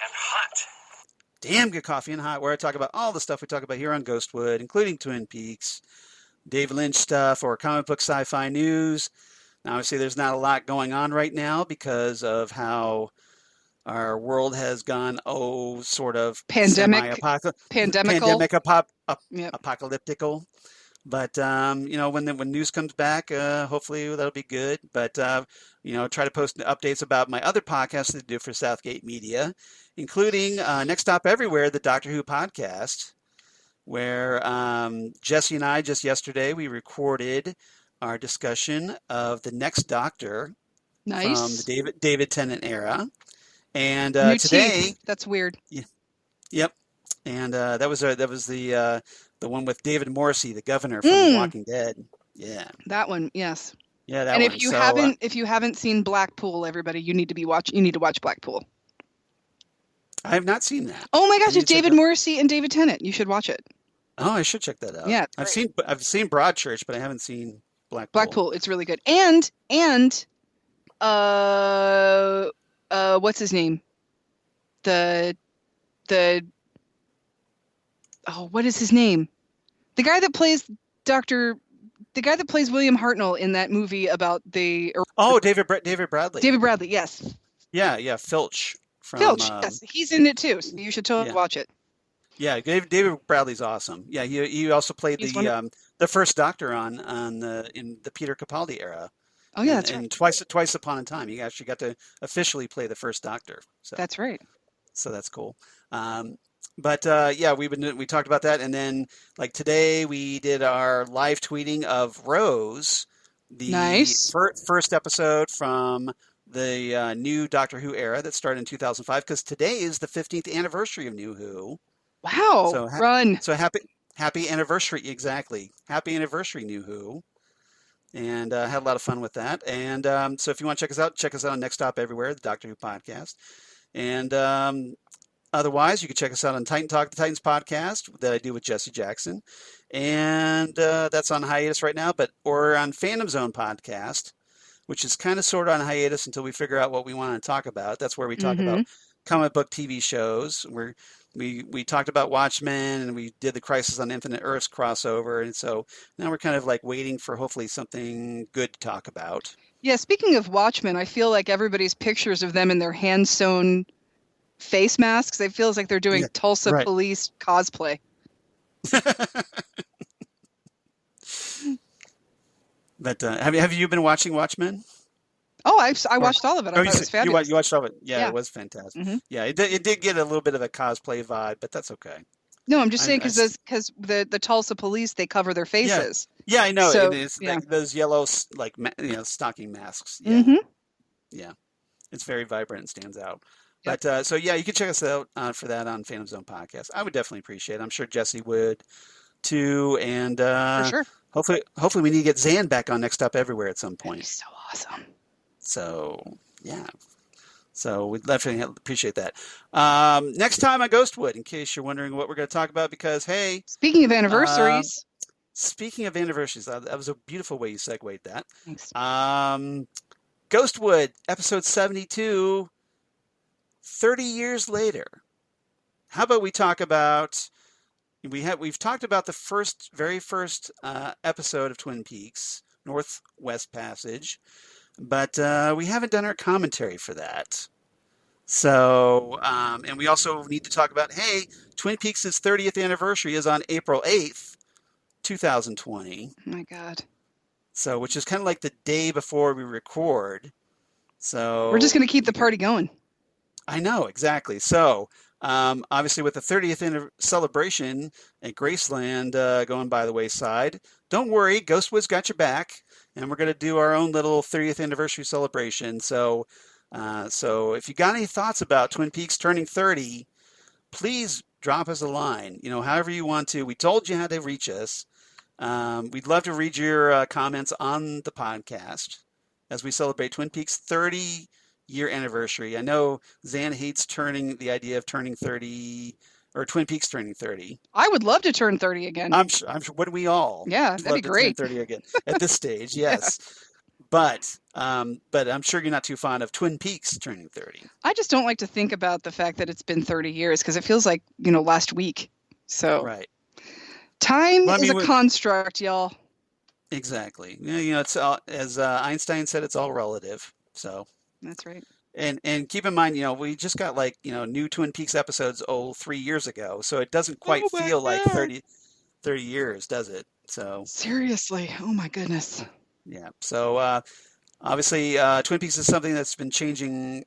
[SPEAKER 3] And hot.
[SPEAKER 1] Damn good coffee and hot, where I talk about all the stuff we talk about here on Ghostwood, including Twin Peaks, David Lynch stuff, or comic book sci-fi news. Now, obviously, there's not a lot going on right now because of how our world has gone, sort of apocalyptical. But, when news comes back, hopefully that'll be good. But, try to post updates about my other podcasts that I do for Southgate Media, including Next Stop Everywhere, the Doctor Who podcast, where Jesse and I just yesterday, we recorded our discussion of the Next Doctor from the David Tennant era. And today,
[SPEAKER 2] teeth. That's weird.
[SPEAKER 1] Yeah, yep. And that was the one with David Morrissey, the governor from The Walking Dead. Yeah,
[SPEAKER 2] that one. Yes.
[SPEAKER 1] Yeah, that
[SPEAKER 2] and
[SPEAKER 1] one.
[SPEAKER 2] And if you haven't seen Blackpool, everybody, you need to watch Blackpool.
[SPEAKER 1] I have not seen that.
[SPEAKER 2] Oh my gosh, it's David Morrissey and David Tennant. You should watch it.
[SPEAKER 1] Oh, I should check that out.
[SPEAKER 2] Yeah,
[SPEAKER 1] I've seen Broadchurch, but I haven't seen Blackpool.
[SPEAKER 2] Blackpool, it's really good. And what's his name? What is his name? The guy that plays William Hartnell in that movie about David Bradley. David Bradley, yes.
[SPEAKER 1] Yeah, Filch.
[SPEAKER 2] Filch, yes, he's in it too. So you should totally watch it.
[SPEAKER 1] Yeah, David Bradley's awesome. Yeah, he also played the first Doctor in the Peter Capaldi era.
[SPEAKER 2] Oh yeah, that's right.
[SPEAKER 1] And twice upon a time, he actually got to officially play the first Doctor. So
[SPEAKER 2] that's right.
[SPEAKER 1] So that's cool. But yeah, we talked about that, and then like today we did our live tweeting of Rose, the
[SPEAKER 2] Nice.
[SPEAKER 1] first episode from the new Doctor Who era that started in 2005. Because today is the 15th anniversary of New Who.
[SPEAKER 2] Wow.
[SPEAKER 1] So
[SPEAKER 2] Run.
[SPEAKER 1] so happy anniversary, exactly. Happy anniversary, New Who. And had a lot of fun with that. And so if you want to check us out on Next Stop Everywhere, the Doctor Who podcast. And otherwise, you can check us out on Titan Talk, the Titans podcast that I do with Jesse Jackson. And that's on hiatus right now, or on Fandom Zone podcast, which is kind of sort of on hiatus until we figure out what we want to talk about. That's where we talk about comic book TV shows. We talked about Watchmen, and we did the Crisis on Infinite Earths crossover. And so now we're kind of like waiting for hopefully something good to talk about.
[SPEAKER 2] Yeah, speaking of Watchmen, I feel like everybody's pictures of them in their hand-sewn face masks, it feels like they're doing Tulsa Police cosplay.
[SPEAKER 1] But have you been watching Watchmen?
[SPEAKER 2] Oh, I watched all of it. I thought it was fabulous.
[SPEAKER 1] You watched all of it. Yeah, it was fantastic. Yeah, it did get a little bit of a cosplay vibe, but that's okay.
[SPEAKER 2] No, I'm just saying because the Tulsa Police, they cover their faces.
[SPEAKER 1] Yeah, I know.
[SPEAKER 2] So,
[SPEAKER 1] it's like those yellow stocking masks. Yeah, yeah, it's very vibrant and stands out. Yep. But so yeah, you can check us out for that on Phantom Zone podcast. I would definitely appreciate it. I'm sure Jesse would too, and
[SPEAKER 2] for sure.
[SPEAKER 1] Hopefully we need to get Xan back on Next Stop Everywhere at some point.
[SPEAKER 2] That'd be so awesome.
[SPEAKER 1] So yeah. So we'd definitely appreciate that. Next time on Ghostwood, in case you're wondering what we're going to talk about, because hey,
[SPEAKER 2] speaking of anniversaries,
[SPEAKER 1] that was a beautiful way you segued that.
[SPEAKER 2] Thanks.
[SPEAKER 1] Ghostwood, episode 72, 30 years later. How about we talk about? We've talked about the very first episode of Twin Peaks, Northwest Passage. But we haven't done our commentary for that. So, and we also need to talk about, hey, Twin Peaks' 30th anniversary is on April 8th, 2020.
[SPEAKER 2] Oh my God.
[SPEAKER 1] So, which is kind of like the day before we record. So
[SPEAKER 2] we're just going to keep the party going.
[SPEAKER 1] I know, exactly. So, obviously with the 30th celebration at Graceland going by the wayside, don't worry, Ghostwood's got your back. And we're going to do our own little 30th anniversary celebration. So if you got any thoughts about Twin Peaks turning 30, please drop us a line. However you want to. We told you how to reach us. We'd love to read your comments on the podcast as we celebrate Twin Peaks' 30-year anniversary. I know Xan hates the idea of turning 30. Or Twin Peaks turning 30.
[SPEAKER 2] I would love to turn 30 again.
[SPEAKER 1] I'm sure. Wouldn't we all?
[SPEAKER 2] Yeah, that'd be great.
[SPEAKER 1] Turn 30 again at this stage, yes. Yeah. But I'm sure you're not too fond of Twin Peaks turning 30.
[SPEAKER 2] I just don't like to think about the fact that it's been 30 years because it feels like last week. So
[SPEAKER 1] right.
[SPEAKER 2] Time is a construct, y'all.
[SPEAKER 1] Exactly. It's all, as Einstein said, it's all relative. So
[SPEAKER 2] that's right.
[SPEAKER 1] And keep in mind, we just got new Twin Peaks episodes 3 years ago, so it doesn't quite feel like 30 years, does it? So
[SPEAKER 2] seriously, oh my goodness.
[SPEAKER 1] Yeah. So obviously, Twin Peaks is something that's been changing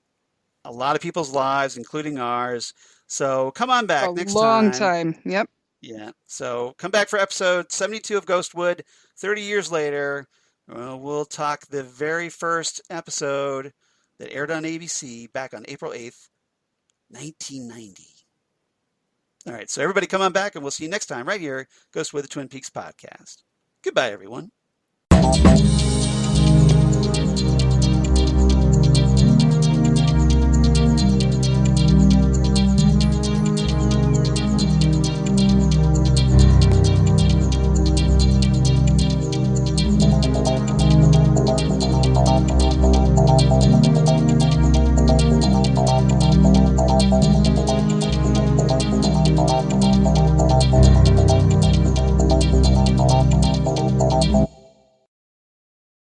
[SPEAKER 1] a lot of people's lives, including ours. So come on back next time. A
[SPEAKER 2] long time. Yep.
[SPEAKER 1] Yeah. So come back for episode 72 of Ghostwood. 30 years later, we'll talk the very first episode that aired on ABC back on April 8th, 1990. All right, so everybody come on back, and we'll see you next time right here, Ghostwood, the Twin Peaks podcast. Goodbye, everyone.